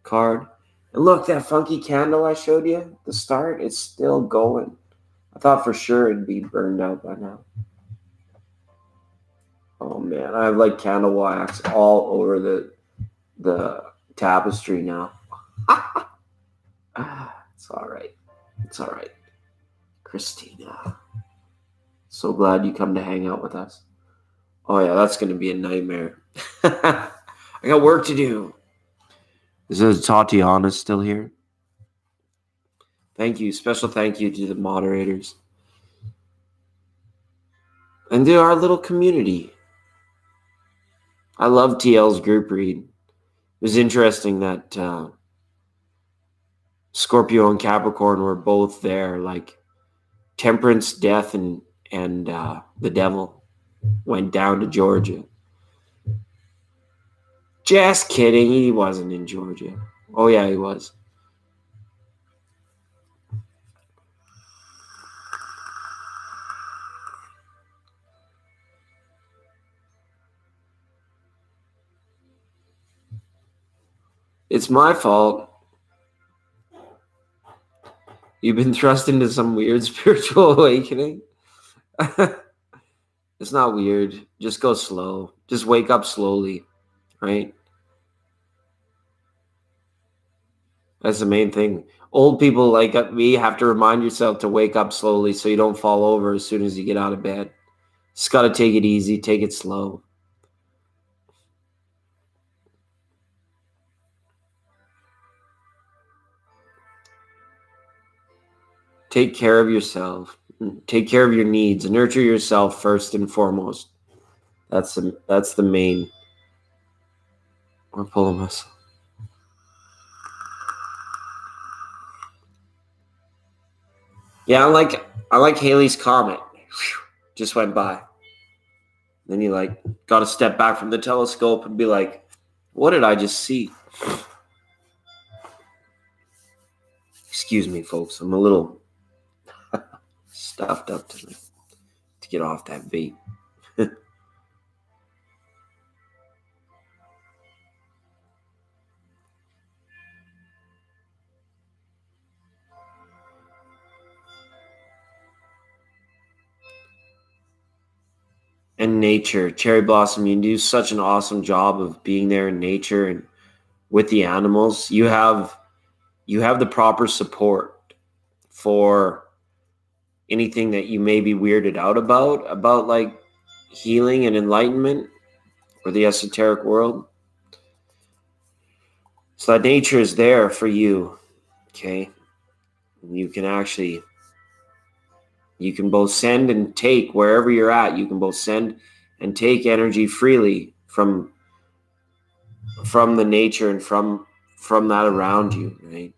card. And look, that funky candle I showed you at the start, it's still going. I thought for sure it'd be burned out by now. Oh man, I have like candle wax all over the tapestry now. It's all right. It's all right. Christina, so glad you come to hang out with us. Oh, yeah, that's going to be a nightmare. I got work to do. Is Tatiana still here? Thank you. Special thank you to the moderators and to our little community. I love TL's group read. It was interesting that Scorpio and Capricorn were both there. Like Temperance, Death, and the Devil went down to Georgia. Just kidding. He wasn't in Georgia. Oh, yeah, he was. It's my fault. You've been thrust into some weird spiritual awakening. It's not weird. Just go slow. Just wake up slowly, right? That's the main thing. Old people like me have to remind yourself to wake up slowly so you don't fall over as soon as you get out of bed. Just got to take it easy, take it slow. Take care of yourself. Take care of your needs. Nurture yourself first and foremost. That's the main. I'm pulling myself. Yeah, I like Halley's Comet. Just went by. Then you like got to step back from the telescope and be like, what did I just see? Excuse me, folks. I'm a little stuffed up tonight to get off that vape. And nature, Cherry Blossom, you do such an awesome job of being there in nature and with the animals. You have the proper support for anything that you may be weirded out about like healing and enlightenment or the esoteric world. So that nature is there for you, okay? You can both send and take wherever you're at. You can both send and take energy freely from the nature and from that around you, right?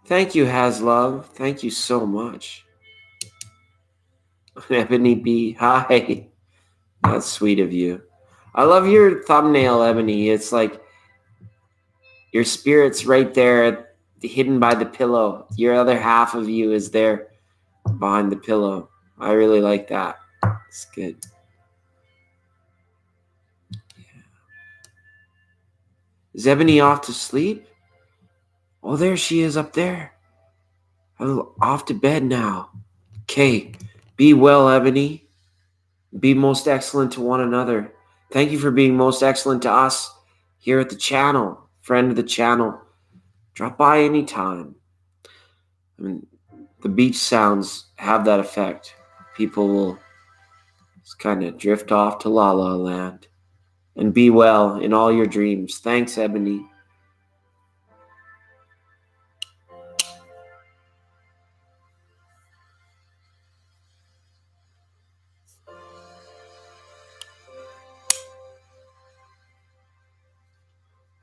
Thank you, Haslove. Thank you so much. Ebony B, hi. That's sweet of you. I love your thumbnail, Ebony. It's like your spirit's right there, hidden by the pillow. Your other half of you is there behind the pillow. I really like that. It's good. Yeah. Is Ebony off to sleep? Oh, there she is up there. I'm off to bed now. Okay. Be well, Ebony. Be most excellent to one another. Thank you for being most excellent to us here at the channel. Friend of the channel. Drop by anytime. I mean, the beach sounds have that effect. People will just kind of drift off to La La Land. And be well in all your dreams. Thanks, Ebony.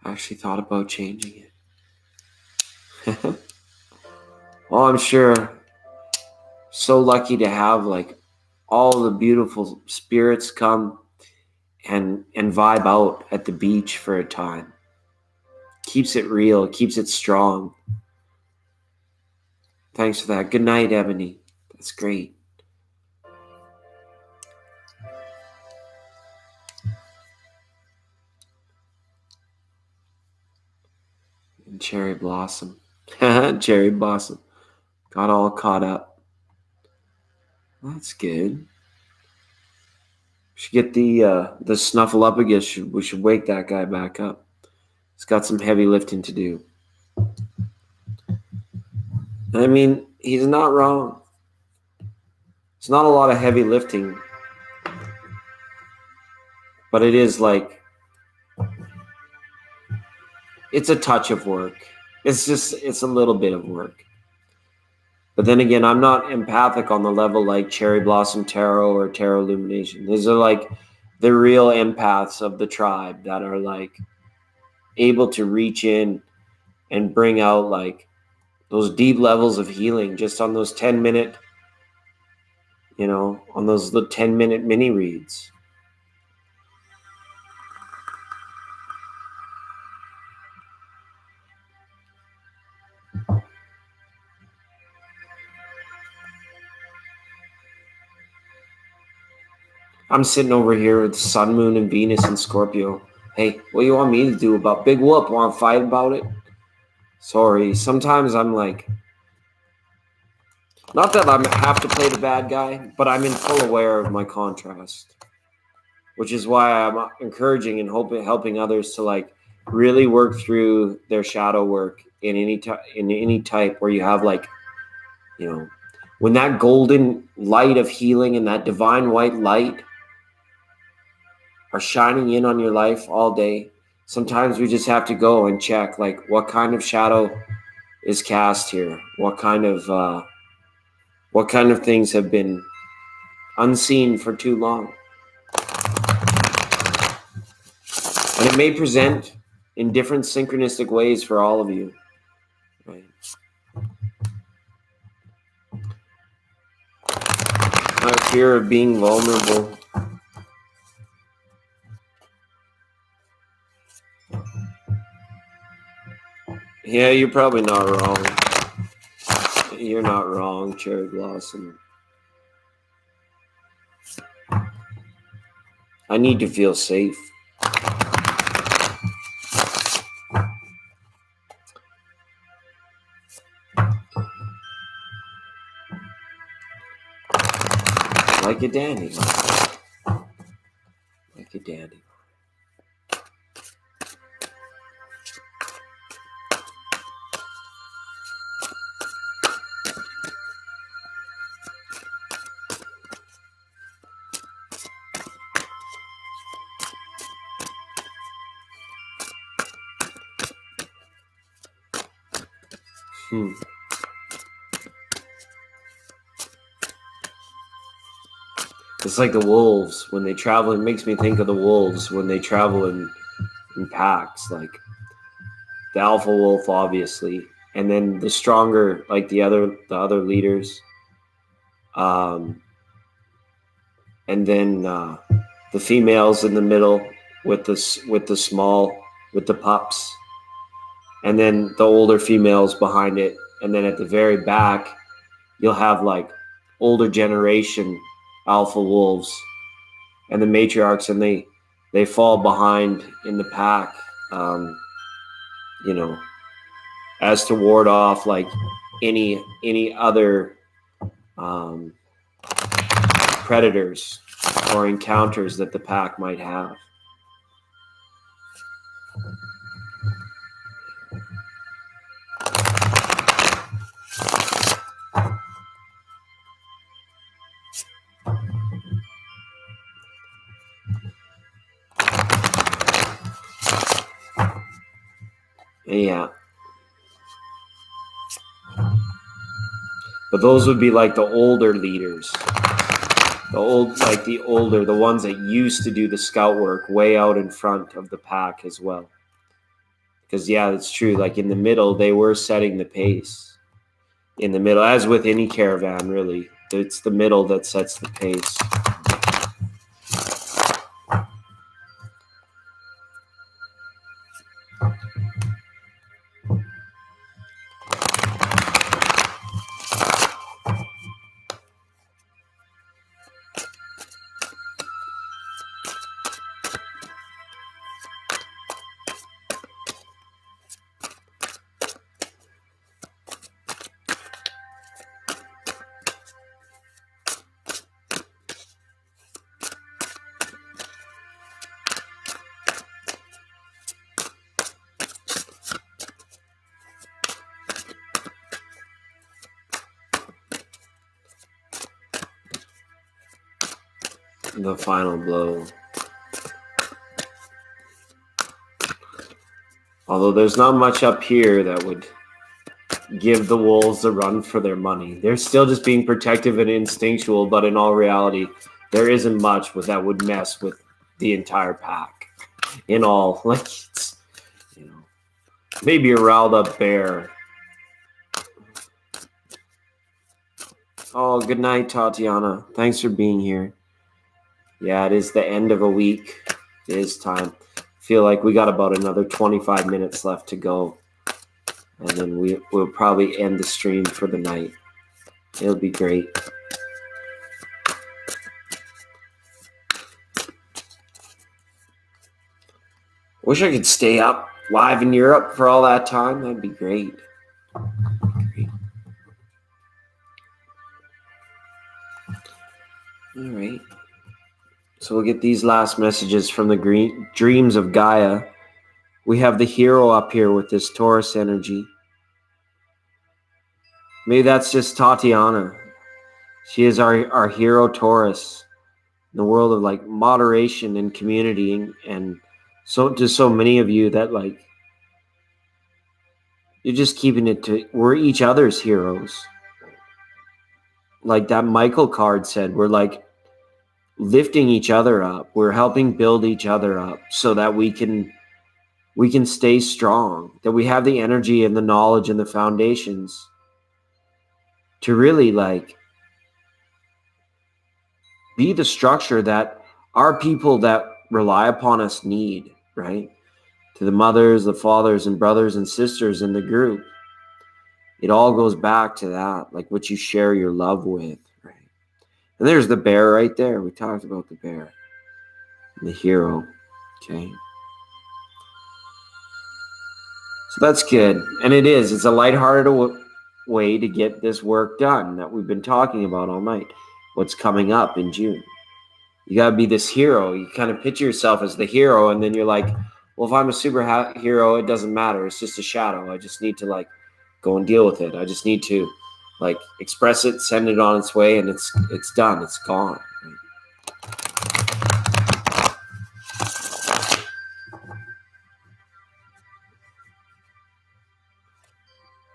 I actually thought about changing it. Oh, I'm sure. So lucky to have like all the beautiful spirits come and vibe out at the beach for a time. Keeps it real, keeps it strong. Thanks for that. Good night, Ebony. That's great. And Cherry Blossom. Cherry Blossom. Got all caught up. That's good. should get the snuffleupagus. We should wake that guy back up. He's got some heavy lifting to do. I mean, he's not wrong. It's not a lot of heavy lifting, but it is like, it's a touch of work. It's a little bit of work. But then again, I'm not empathic on the level like Cherry Blossom Tarot or Tarot Illumination. These are like the real empaths of the tribe that are like able to reach in and bring out like those deep levels of healing just on those 10-minute, on those 10-minute mini reads. I'm sitting over here with Sun, Moon, and Venus and Scorpio. Hey, what do you want me to do about Big Whoop? Want to fight about it? Sorry, sometimes I'm like, not that I have to play the bad guy, but I'm in full aware of my contrast, which is why I'm encouraging and helping others to like really work through their shadow work in any type where you have like, when that golden light of healing and that divine white light are shining in on your life all day. Sometimes we just have to go and check like what kind of shadow is cast here, what kind of things have been unseen for too long. And it may present in different synchronistic ways for all of you. Right? My fear of being vulnerable. Yeah, you're probably not wrong. You're not wrong, Cherry Blossom. I need to feel safe. Like a dandy. Like a dandy. It's like the wolves when they travel. It makes me think of the wolves when they travel in packs, like the alpha wolf, obviously, and then the stronger, like the other leaders, and then the females in the middle with the pups, and then the older females behind it, and then at the very back, you'll have like older generation alpha wolves and the matriarchs, and they fall behind in the pack, as to ward off like any other predators or encounters that the pack might have. Yeah. But those would be like the older leaders. The ones that used to do the scout work way out in front of the pack as well. Because yeah, it's true. Like in the middle, they were setting the pace. In the middle, as with any caravan, really, it's the middle that sets the pace. The final blow. Although there's not much up here that would give the wolves a run for their money. They're still just being protective and instinctual, but in all reality, there isn't much that would mess with the entire pack. In all, like, it's, maybe a riled up bear. Oh, good night, Tatiana. Thanks for being here. Yeah, it is the end of a week. It is time. I feel like we got about another 25 minutes left to go. And then we'll probably end the stream for the night. It'll be great. Wish I could stay up live in Europe for all that time. That'd be great. All right. So we'll get these last messages from the dreams of Gaia. We have the hero up here with this Taurus energy. Maybe that's just Tatiana. She is our hero Taurus in the world of like moderation and community, and so to so many of you that like you're just keeping it to we're each other's heroes. Like that Michael card said, we're like lifting each other up. We're helping build each other up so that we can stay strong, that we have the energy and the knowledge and the foundations to really like be the structure that our people that rely upon us need, right? To the mothers, the fathers, and brothers and sisters in the group. It all goes back to that, like what you share your love with, right? And there's the bear right there. We talked about the bear, the hero, okay? So that's good. And it's a lighthearted way to get this work done that we've been talking about all night. What's coming up in June. You got to be this hero. You kind of picture yourself as the hero, and then you're like, well, if I'm a superhero, it doesn't matter. It's just a shadow. I just need to like go and deal with it. I just need to like express it, send it on its way, and it's done. It's gone.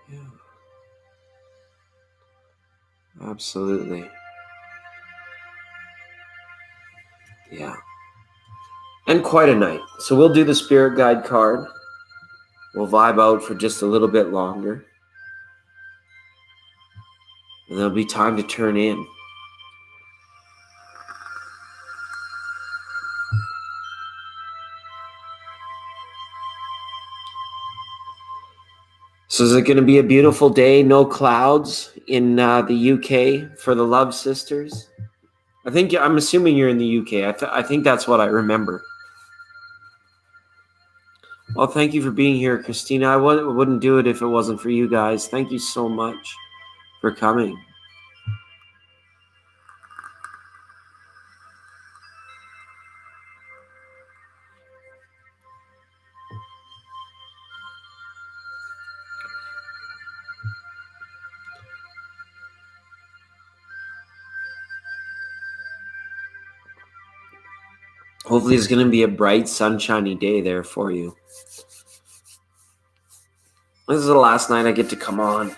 Yeah. Absolutely. Yeah. And quite a night. So we'll do the spirit guide card. We'll vibe out for just a little bit longer. And there'll be time to turn in. So is it going to be a beautiful day? No clouds in the UK for the Love Sisters? I'm assuming you're in the UK. I think that's what I remember. Well, thank you for being here, Christina. I wouldn't do it if it wasn't for you guys. Thank you so much for coming. Hopefully it's going to be a bright, sunshiny day there for you. This is the last night I get to come on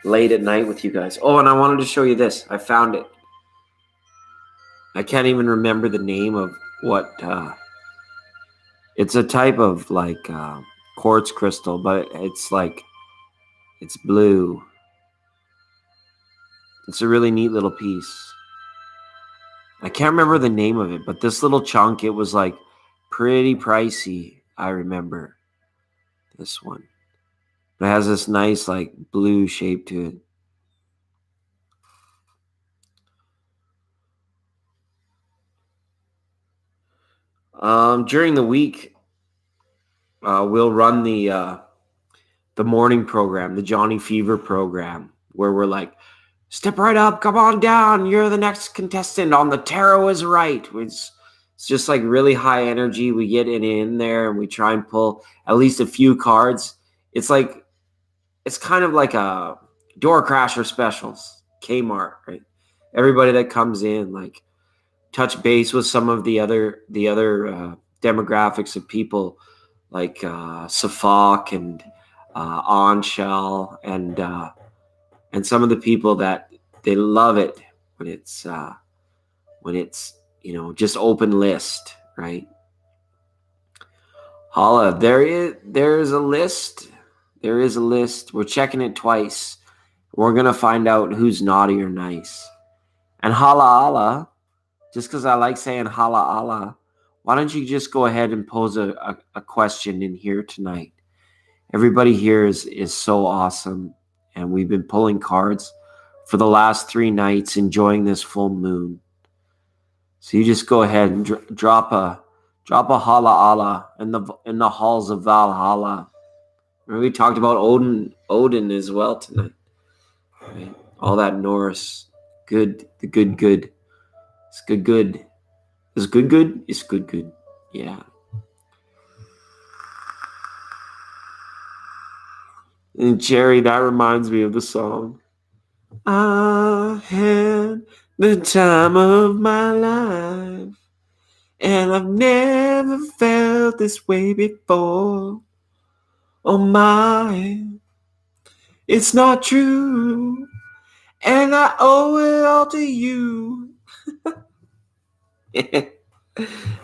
late at night with you guys. Oh, and I wanted to show you this. I found it. I can't even remember the name of what. It's a type of like quartz crystal, but it's blue. It's a really neat little piece. I can't remember the name of it, but this little chunk, it was like pretty pricey. I remember this one. It has this nice like blue shape to it. During the week, we'll run the morning program, the Johnny Fever program, where we're like, step right up, come on down. You're the next contestant on The Tarot is Right. It's just like really high energy. We get it in there and we try and pull at least a few cards. It's kind of like a door crasher specials, Kmart, right? Everybody that comes in, like touch base with some of the other demographics of people like Safak and Anshel and some of the people that they love it when it's just open list, right? Hala, there is a list. There is a list. We're checking it twice. We're gonna find out who's naughty or nice. And hala ala, just because I like saying hala ala, why don't you just go ahead and pose a question in here tonight? Everybody here is so awesome, and we've been pulling cards for the last 3 nights, enjoying this full moon. So you just go ahead and drop a hala ala in the halls of Valhalla. Remember we talked about Odin as well tonight. Right? All that Norse, good, the good. It's good. It's good. It's good. Yeah. And Jerry, that reminds me of the song. I had the time of my life, and I've never felt this way before. Oh my, it's not true, and I owe it all to you.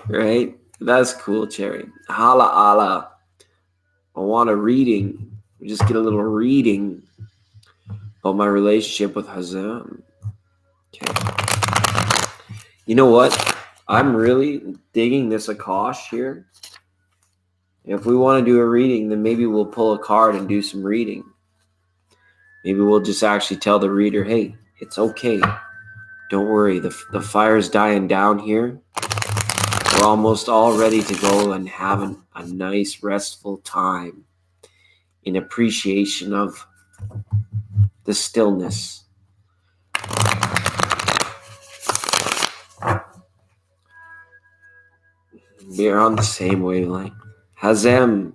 Right? That's cool, Cherry. Hala ala. I want a reading. We just get a little reading about my relationship with Hazam. Okay. You know what? I'm really digging this Akash here. If we want to do a reading, then maybe we'll pull a card and do some reading. Maybe we'll just actually tell the reader, hey, it's okay. Don't worry. The fire's dying down here. We're almost all ready to go and have a nice, restful time in appreciation of the stillness. We're on the same wavelength. Hazem,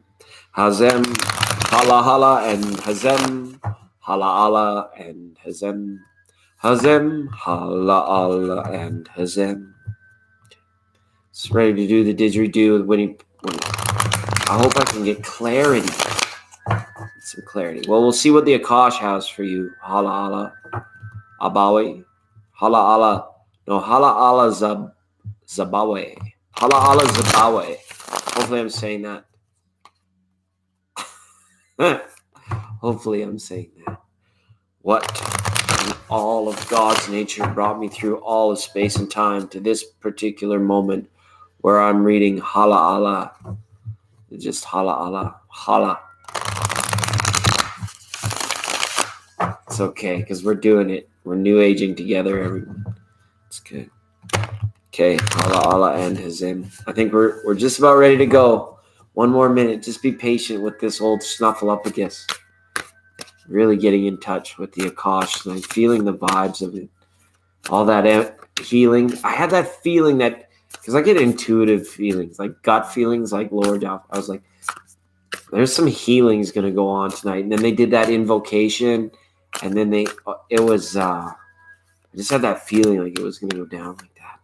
hala hala, and Hazem, hala ala, and Hazem, hala ala, and Hazem. It's ready to do the didgeridoo when I hope I can get clarity. Some clarity. Well, we'll see what the Akash has for you. Hala ala, abawe, hala ala. No, hala ala zabawe. Hala ala zabawe. Hopefully I'm saying that. Hopefully I'm saying that. What in all of God's nature brought me through all of space and time to this particular moment where I'm reading hala ala. Just hala ala. Hala. It's okay, because we're doing it. We're new aging together, everyone. It's good. Okay, Allah and Hazim. I think we're just about ready to go. One more minute. Just be patient with this old snuffleupagus. Really getting in touch with the Akash, like feeling the vibes of it. All that healing. I had that feeling that, because I get intuitive feelings, like gut feelings, like Lord. I was like, there's some healing's going to go on tonight. And then they did that invocation. And then I just had that feeling like it was going to go down like that.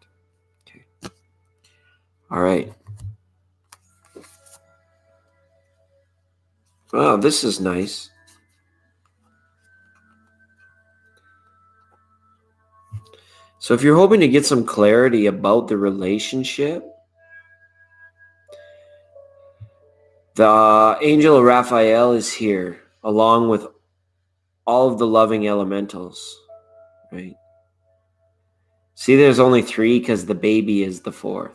Okay. All right. Well, this is nice. So if you're hoping to get some clarity about the relationship, the angel Raphael is here along with all of the loving elementals, right? See, there's only 3 because the baby is the 4th.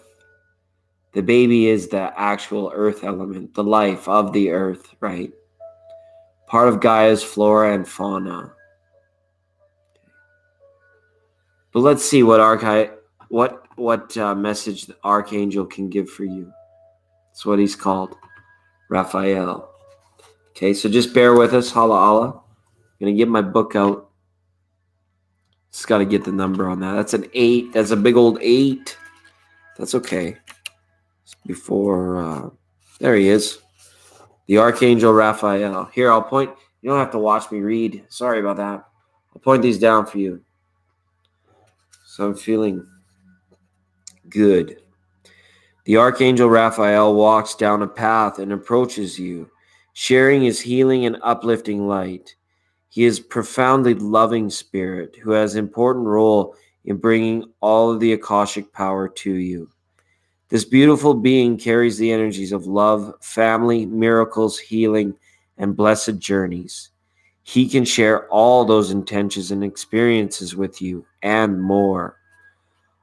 The baby is the actual earth element, the life of the earth, right? Part of Gaia's flora and fauna. But let's see what message the archangel can give for you. That's what he's called, Raphael. Okay, so just bear with us, hala Allah. I'm going to get my book out. Just got to get the number on that. That's an 8. That's a big old 8. That's okay. Before, there he is. The Archangel Raphael. Here, I'll point. You don't have to watch me read. Sorry about that. I'll point these down for you. So I'm feeling Good. The Archangel Raphael walks down a path and approaches you, sharing his healing and uplifting light. He is a profoundly loving spirit who has an important role in bringing all of the Akashic power to you. This beautiful being carries the energies of love, family, miracles, healing, and blessed journeys. He can share all those intentions and experiences with you and more.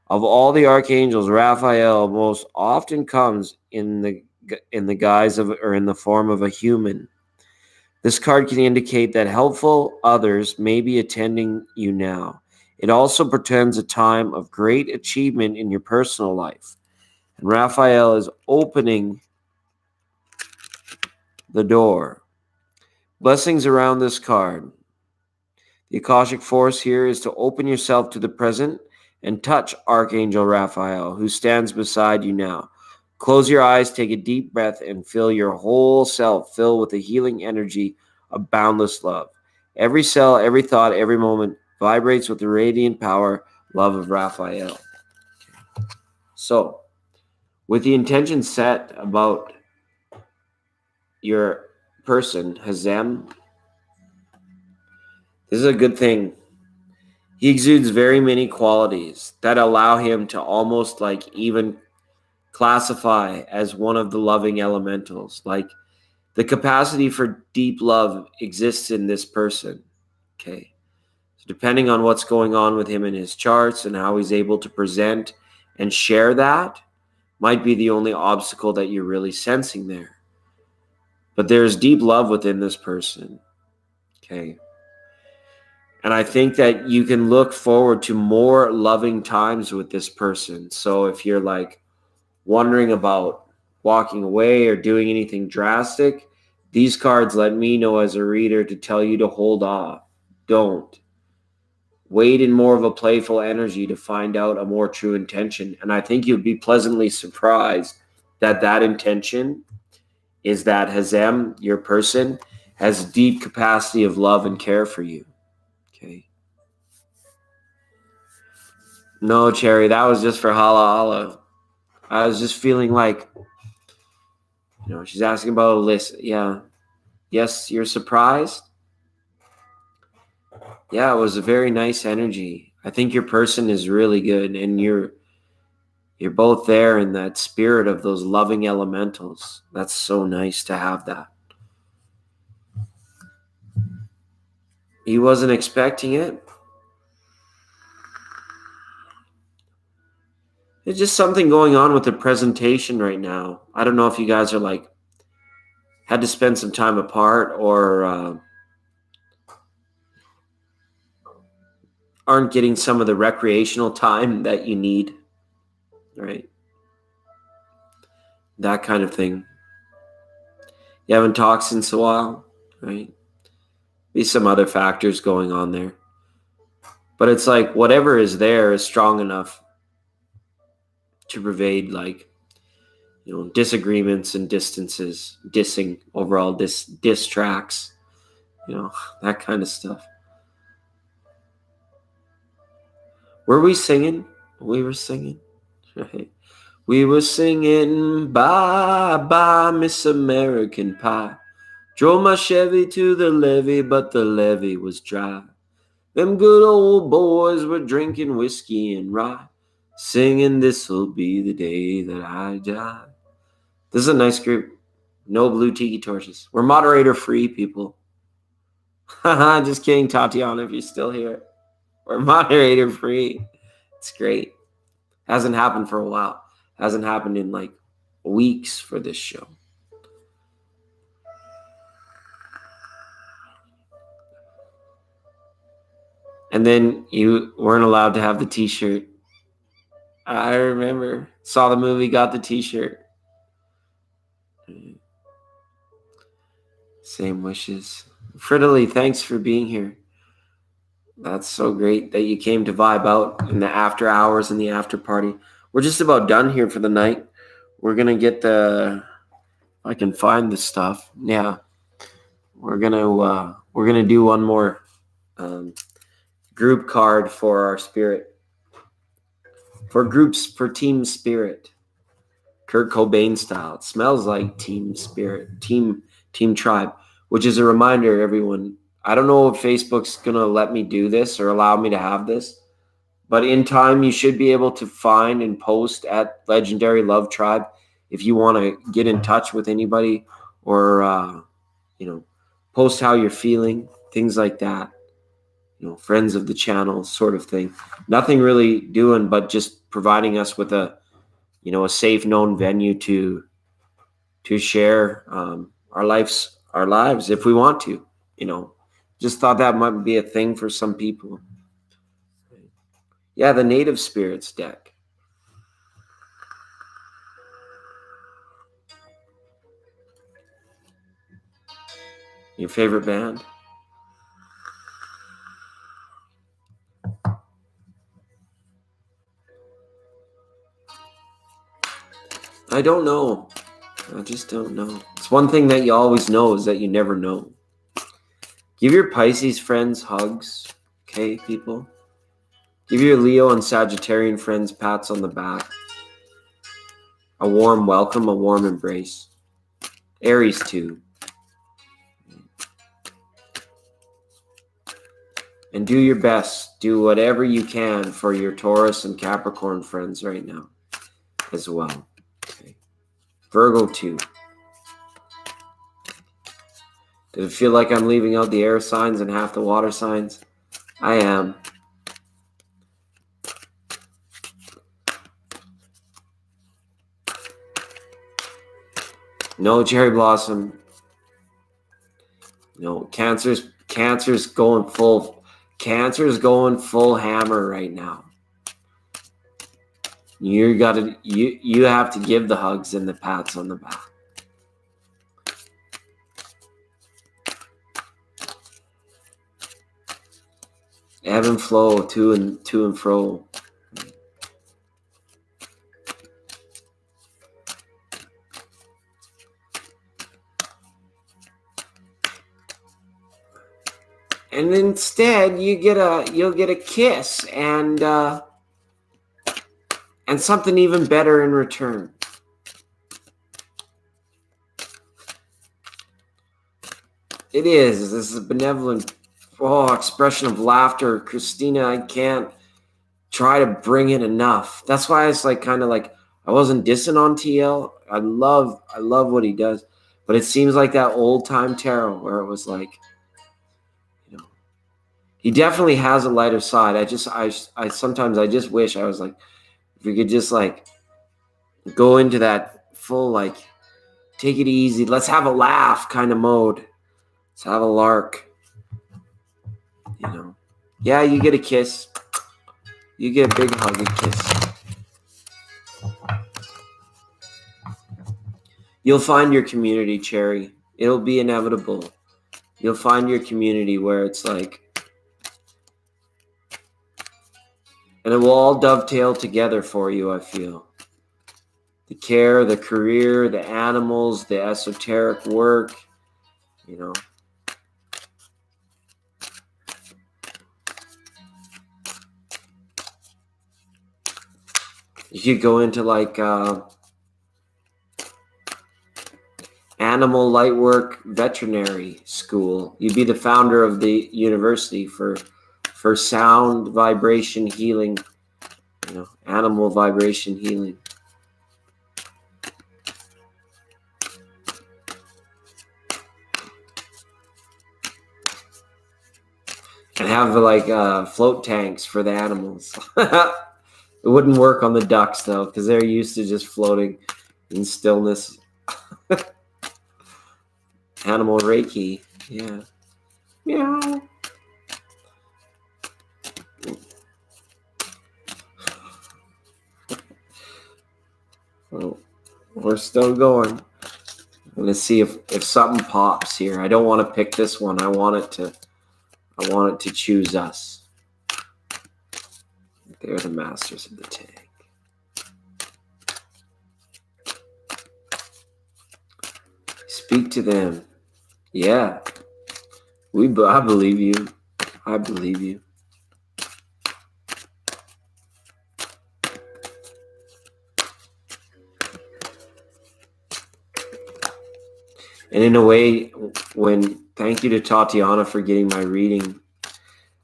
Of all the archangels, Raphael most often comes in the guise of or in the form of a human. This card can indicate that helpful others may be attending you now. It also portends a time of great achievement in your personal life. And Raphael is opening the door. Blessings around this card. The Akashic force here is to open yourself to the present and touch Archangel Raphael, who stands beside you now. Close your eyes, take a deep breath, and feel your whole self fill with the healing energy of boundless love. Every cell, every thought, every moment vibrates with the radiant power, love of Raphael. So, with the intention set about your person, Hazem, this is a good thing. He exudes very many qualities that allow him to almost like even classify as one of the loving elementals. Like the capacity for deep love exists in this person. Okay. So depending on what's going on with him in his charts and how he's able to present and share that might be the only obstacle that you're really sensing there. But there's deep love within this person. Okay. And I think that you can look forward to more loving times with this person. So if you're like wondering about walking away or doing anything drastic, these cards let me know as a reader to tell you to hold off. Don't. Wait in more of a playful energy to find out a more true intention. And I think you'd be pleasantly surprised that that intention is that Hazem, your person, has a deep capacity of love and care for you. Okay. No, Cherry, that was just for Hala Hala. I was just feeling like, she's asking about a list. Yeah. Yes, you're surprised? Yeah, it was a very nice energy. I think your person is really good, and you're both there in that spirit of those loving elementals. That's so nice to have that. He wasn't expecting it. There's just something going on with the presentation right now. I don't know if you guys are like had to spend some time apart or aren't getting some of the recreational time that you need, right? That kind of thing. You haven't talked since a while, right? Be some other factors going on there. But it's like whatever is there is strong enough to pervade like, disagreements and distances, dissing, overall diss tracks, that kind of stuff. Were we singing? We were singing, right? We were singing, bye, bye, Miss American Pie. Drove my Chevy to the levee, but the levee was dry. Them good old boys were drinking whiskey and rye, singing, this'll be the day that I die. This is a nice group. No blue tiki torches. We're moderator free, people. Just kidding, Tatiana, if you're still here. We're moderator free. It's great. Hasn't happened for a while. Hasn't happened in like weeks for this show. And then you weren't allowed to have the t-shirt. I remember. Saw the movie, got the t-shirt. Same wishes. Fridley, thanks for being here. That's so great that you came to vibe out in the after hours and the after party. We're just about done here for the night. We're going to get if I can find the stuff. Yeah. We're going to do one more group card for our spirit. For groups, for team spirit. Kurt Cobain style. It smells like team spirit, team tribe, which is a reminder, everyone. I don't know if Facebook's going to let me do this or allow me to have this, but in time, you should be able to find and post at Legendary Love Tribe if you want to get in touch with anybody or, post how you're feeling, things like that. Friends of the channel sort of thing. Nothing really doing, but just providing us with a safe, known venue to share our lives if we want to. Just thought that might be a thing for some people. Yeah, the Native Spirits deck. Your favorite band? I don't know. I just don't know. It's one thing that you always know is that you never know. Give your Pisces friends hugs, okay, people? Give your Leo and Sagittarian friends pats on the back. A warm welcome, a warm embrace. Aries too. And do your best. Do whatever you can for your Taurus and Capricorn friends right now as well. Okay. Virgo too. Does it feel like I'm leaving out the air signs and half the water signs? I am. No, Cherry Blossom. No, Cancer's going full. Cancer's going full hammer right now. You have to give the hugs and the pats on the back. Ebb and flow, to and fro. And instead, you'll get a kiss and something even better in return. It is. This is a benevolent expression of laughter. Christina, I can't try to bring it enough. That's why it's kind of like I wasn't dissing on TL. I love what he does. But it seems like that old time tarot where it was like, he definitely has a lighter side. I sometimes I just wish I was like, if we could just go into that full take it easy, let's have a laugh kind of mode. Let's have a lark. Yeah, you get a kiss. You get a big hug, a kiss. You'll find your community, Cherry. It'll be inevitable. You'll find your community where it's and it will all dovetail together for you, I feel. The care, the career, the animals, the esoteric work, You could go into animal light work veterinary school. You'd be the founder of the university for sound vibration healing, animal vibration healing. And have float tanks for the animals. It wouldn't work on the ducks though, because they're used to just floating in stillness. Animal Reiki, yeah. Meow. Well, we're still going. I'm gonna see if something pops here. I don't want to pick this one. I want it to choose us. They're the masters of the tank. Speak to them. Yeah. I believe you. I believe you. And in a way, thank you to Tatiana for getting my reading.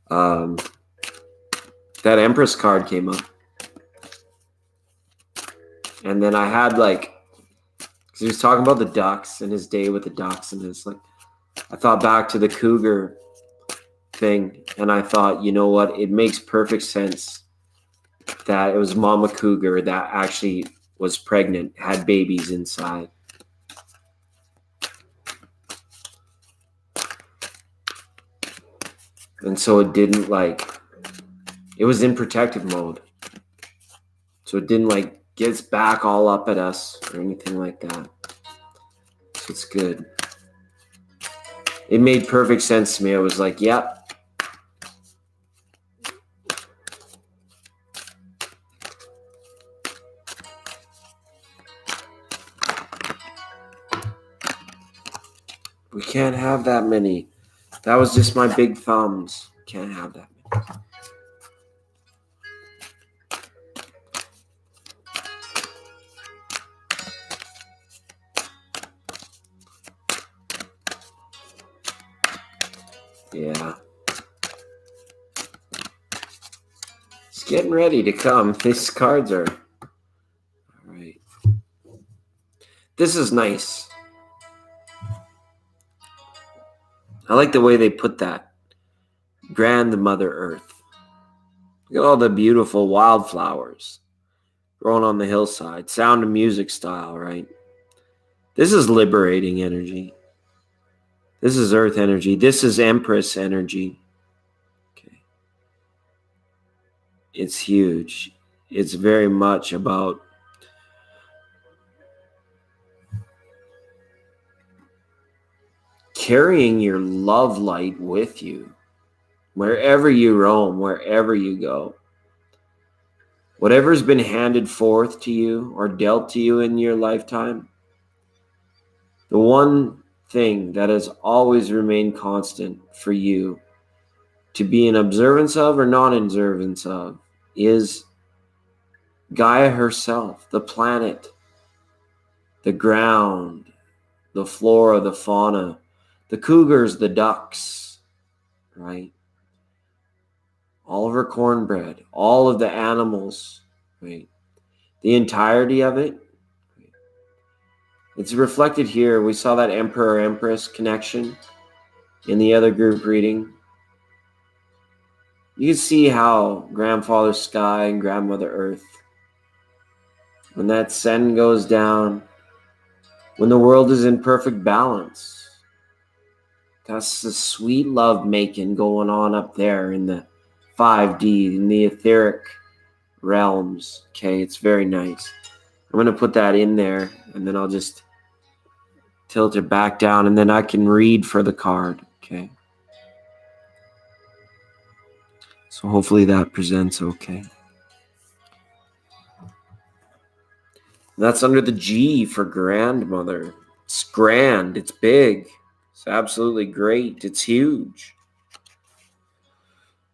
That Empress card came up. And then I had because he was talking about the ducks and his day with the ducks. And it's I thought back to the cougar thing. And I thought, you know what? It makes perfect sense that it was Mama Cougar that actually was pregnant, had babies inside. And so it didn't it was in protective mode. So it didn't get its back all up at us or anything like that. So it's good. It made perfect sense to me. I was like, yep. We can't have that many. That was just my big thumbs. Can't have that many. Yeah. It's getting ready to come. These cards are... All right. This is nice. I like the way they put that. Grandmother Earth. Look at all the beautiful wildflowers growing on the hillside. Sound of music style, right? This is liberating energy. This is Earth energy. This is Empress energy. Okay. It's huge. It's very much about carrying your love light with you wherever you roam, wherever you go. Whatever's been handed forth to you or dealt to you in your lifetime, the one thing that has always remained constant for you to be in observance of or non-observance of is Gaia herself, the planet, the ground, the flora, the fauna, the cougars, the ducks, right? All of her cornbread, all of the animals, right? The entirety of it. Right? It's reflected here. We saw that Emperor-Empress connection in the other group reading. You can see how Grandfather Sky and Grandmother Earth, when that sun goes down, when the world is in perfect balance, that's the sweet love making going on up there in the 5D, in the etheric realms. Okay, it's very nice. I'm going to put that in there, and then I'll just tilt it back down, and then I can read for the card. Okay. So hopefully that presents okay. That's under the G for grandmother. It's grand. It's big. It's absolutely great. It's huge.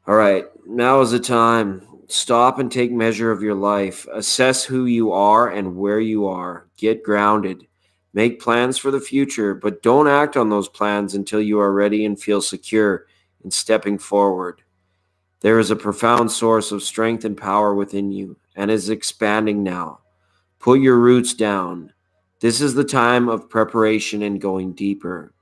All right. Now is the time. Stop and take measure of your life. Assess who you are and where you are. Get grounded. Make plans for the future, but don't act on those plans until you are ready and feel secure in stepping forward. There is a profound source of strength and power within you and is expanding now. Put your roots down. This is the time of preparation and going deeper.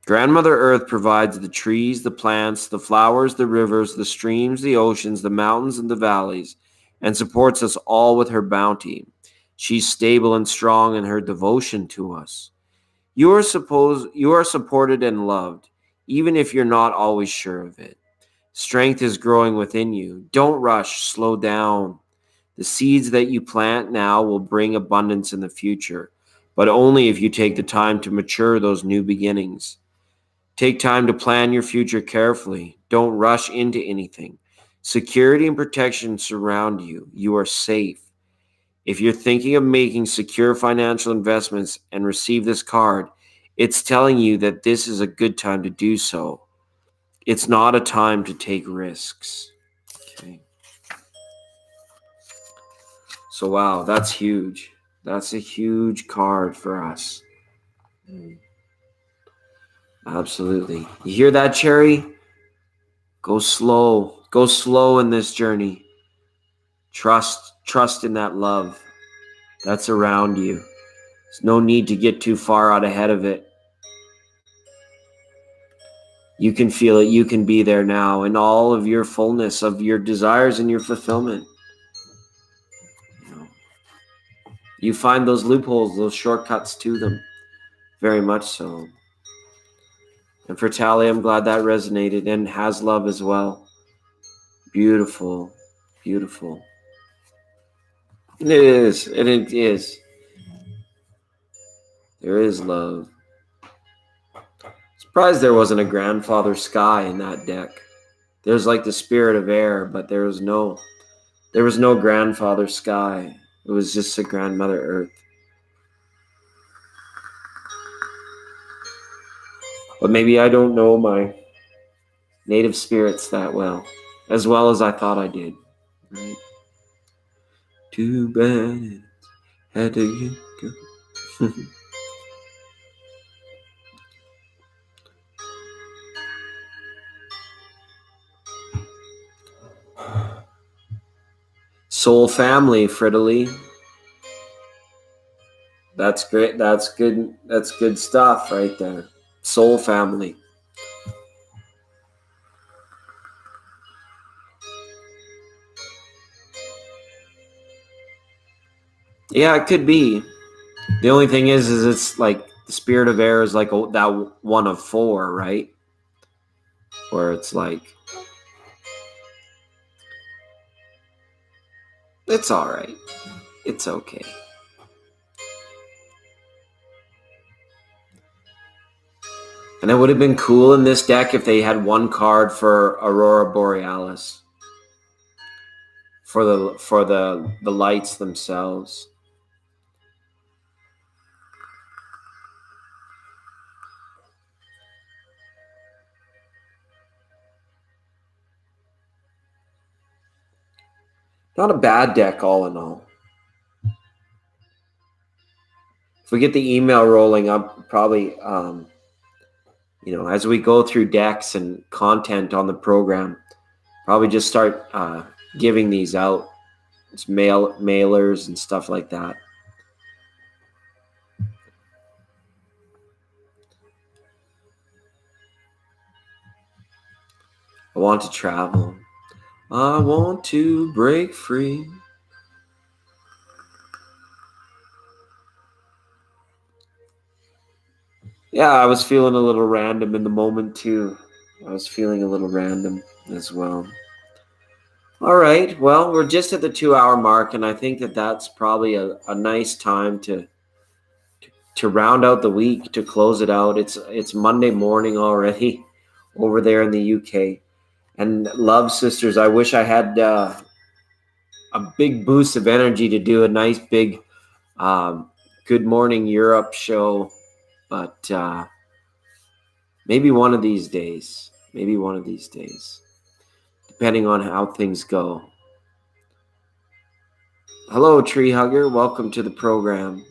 Grandmother Earth provides the trees, the plants, the flowers, the rivers, the streams, the oceans, the mountains, and the valleys, and supports us all with her bounty. She's stable and strong in her devotion to us. You are supported and loved, even if you're not always sure of it. Strength is growing within you. Don't rush, slow down. The seeds that you plant now will bring abundance in the future, but only if you take the time to mature those new beginnings. Take time to plan your future carefully. Don't rush into anything. Security and protection surround you. You are safe. If you're thinking of making secure financial investments and receive this card, it's telling you that this is a good time to do so. It's not a time to take risks. Okay. So wow, that's huge. That's a huge card for us. Absolutely. You hear that, Cherry? Go slow. Go slow in this journey. Trust in that love that's around you. There's no need to get too far out ahead of it. You can feel it. You can be there now in all of your fullness of your desires and your fulfillment. You find those loopholes, those shortcuts to them. Very much so. And for Tally, I'm glad that resonated, and has love as well. Beautiful. Beautiful. It is. And it is. There is love. Surprised there wasn't a grandfather sky in that deck. There's like the spirit of air, but there was no grandfather sky. It was just a grandmother earth. But maybe I don't know my native spirits that well as I thought I did. Right? Too bad it had to go. Soul family, Fridley. That's great. That's good. That's good stuff right there. Soul family. Yeah, it could be. The only thing is it's like the spirit of air is like that one of four, right? Where it's like, it's all right. It's okay. And it would have been cool in this deck if they had one card for Aurora Borealis. For the lights themselves. Not a bad deck all in all. If we get the email rolling up, probably as we go through decks and content on the program, probably just start giving these out. It's mailers and stuff like that. I want to travel. I want to break free. Yeah, I was feeling a little random in the moment too. I was feeling a little random as well. All right. Well, we're just at the 2-hour mark, and I think that's probably a nice time to round out the week, to close it out. It's Monday morning already over there in the UK. And love sisters, I wish I had a big boost of energy to do a nice big Good Morning Europe show, but maybe one of these days. Maybe one of these days, depending on how things go. Hello, Tree Hugger. Welcome to the program.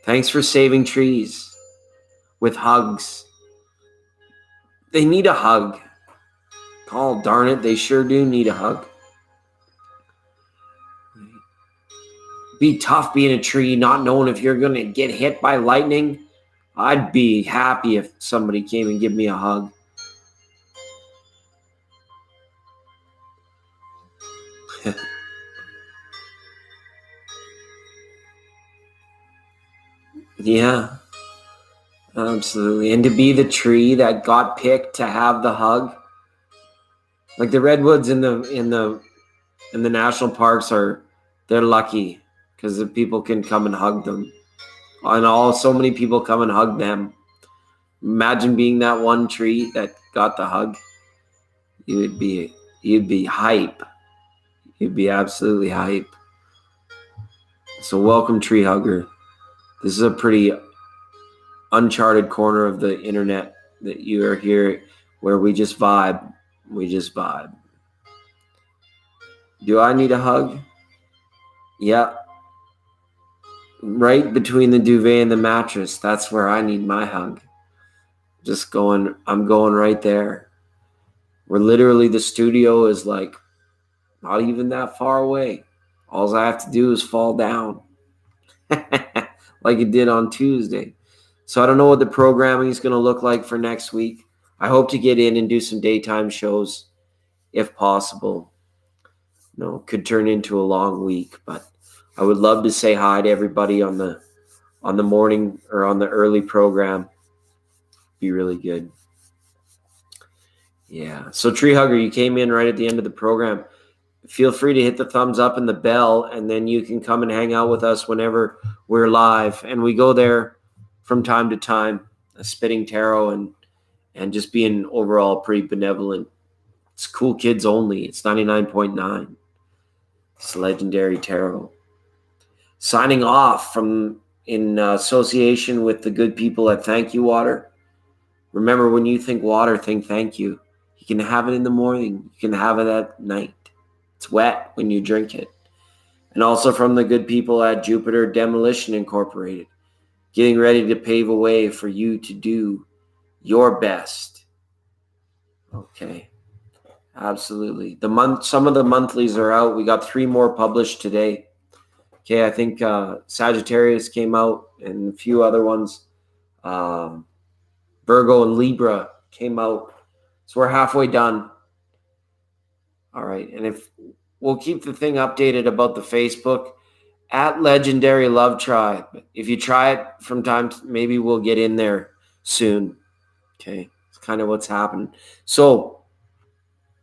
Thanks for saving trees with hugs. They need a hug. Oh, darn it, they sure do need a hug. Be tough being a tree, not knowing if you're going to get hit by lightning. I'd be happy if somebody came and gave me a hug. Yeah, absolutely. And to be the tree that got picked to have the hug. Like the redwoods in the national parks they're lucky because the people can come and hug them. And so many people come and hug them. Imagine being that one tree that got the hug. You'd be hype. You'd be absolutely hype. So welcome, Tree Hugger. This is a pretty uncharted corner of the internet that you are here, where we just vibe. We just vibe. Do I need a hug? Yeah, right between the duvet and the mattress. That's where I need my hug. I'm going right there. Where literally the studio is like not even that far away. All I have to do is fall down like it did on Tuesday. So I don't know what the programming is going to look like for next week. I hope to get in and do some daytime shows if possible. Could turn into a long week, but I would love to say hi to everybody on the morning or on the early program. Be really good. Yeah. So Tree Hugger, you came in right at the end of the program. Feel free to hit the thumbs up and the bell, and then you can come and hang out with us whenever we're live. And we go there from time to time, spitting tarot and just being overall pretty benevolent. It's cool kids only. It's 99.9. It's legendary tarot. Signing off from in association with the good people at Thank You Water. Remember, when you think water, think thank you. You can have it in the morning. You can have it at night. It's wet when you drink it. And also from the good people at Jupiter Demolition Incorporated, getting ready to pave a way for you to do your best. Okay, absolutely. Some of the monthlies are out. We got 3 more published today. Okay, I think Sagittarius came out and a few other ones. Virgo and Libra came out. So we're halfway done. All right, and if we'll keep the thing updated about the Facebook at Legendary Love Tribe. If you try it from time to, maybe we'll get in there soon. Okay, it's kind of what's happening. So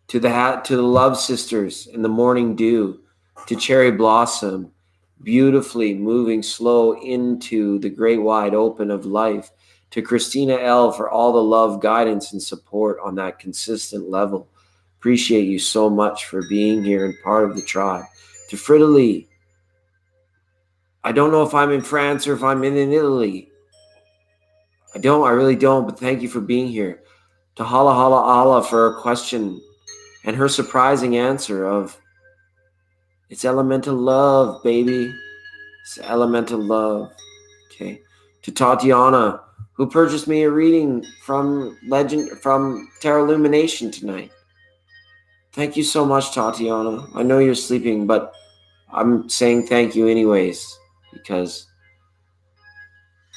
to the Love Sisters in the Morning Dew, to Cherry Blossom, beautifully moving slow into the great wide open of life, to Christina L for all the love, guidance, and support on that consistent level. Appreciate you so much for being here and part of the tribe. To Frida Lee, I don't know if I'm in France or if I'm in Italy. I really don't, but thank you for being here. To Hala Hala Allah for her question and her surprising answer of, it's elemental love, baby. It's elemental love. Okay. To Tatiana, who purchased me a reading from Tarot Illumination tonight. Thank you so much, Tatiana. I know you're sleeping, but I'm saying thank you anyways, because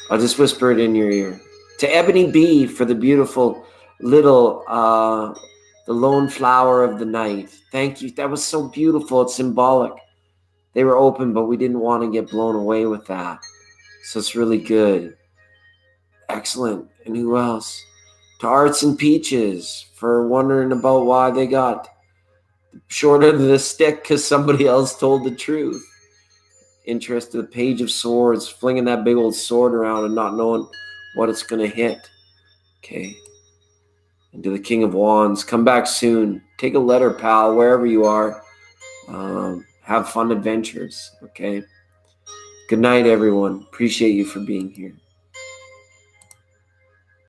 I'll just whisper it in your ear. To Ebony B for the beautiful little, the lone flower of the night. Thank you. That was so beautiful. It's symbolic. They were open, but we didn't want to get blown away with that. So it's really good. Excellent. And who else? To Arts and Peaches for wondering about why they got short of the stick because somebody else told the truth. Interest to the Page of Swords, flinging that big old sword around and not knowing what it's going to hit. Okay. And to the King of Wands, come back soon. Take a letter, pal, wherever you are. Have fun adventures. Okay. Good night, everyone. Appreciate you for being here.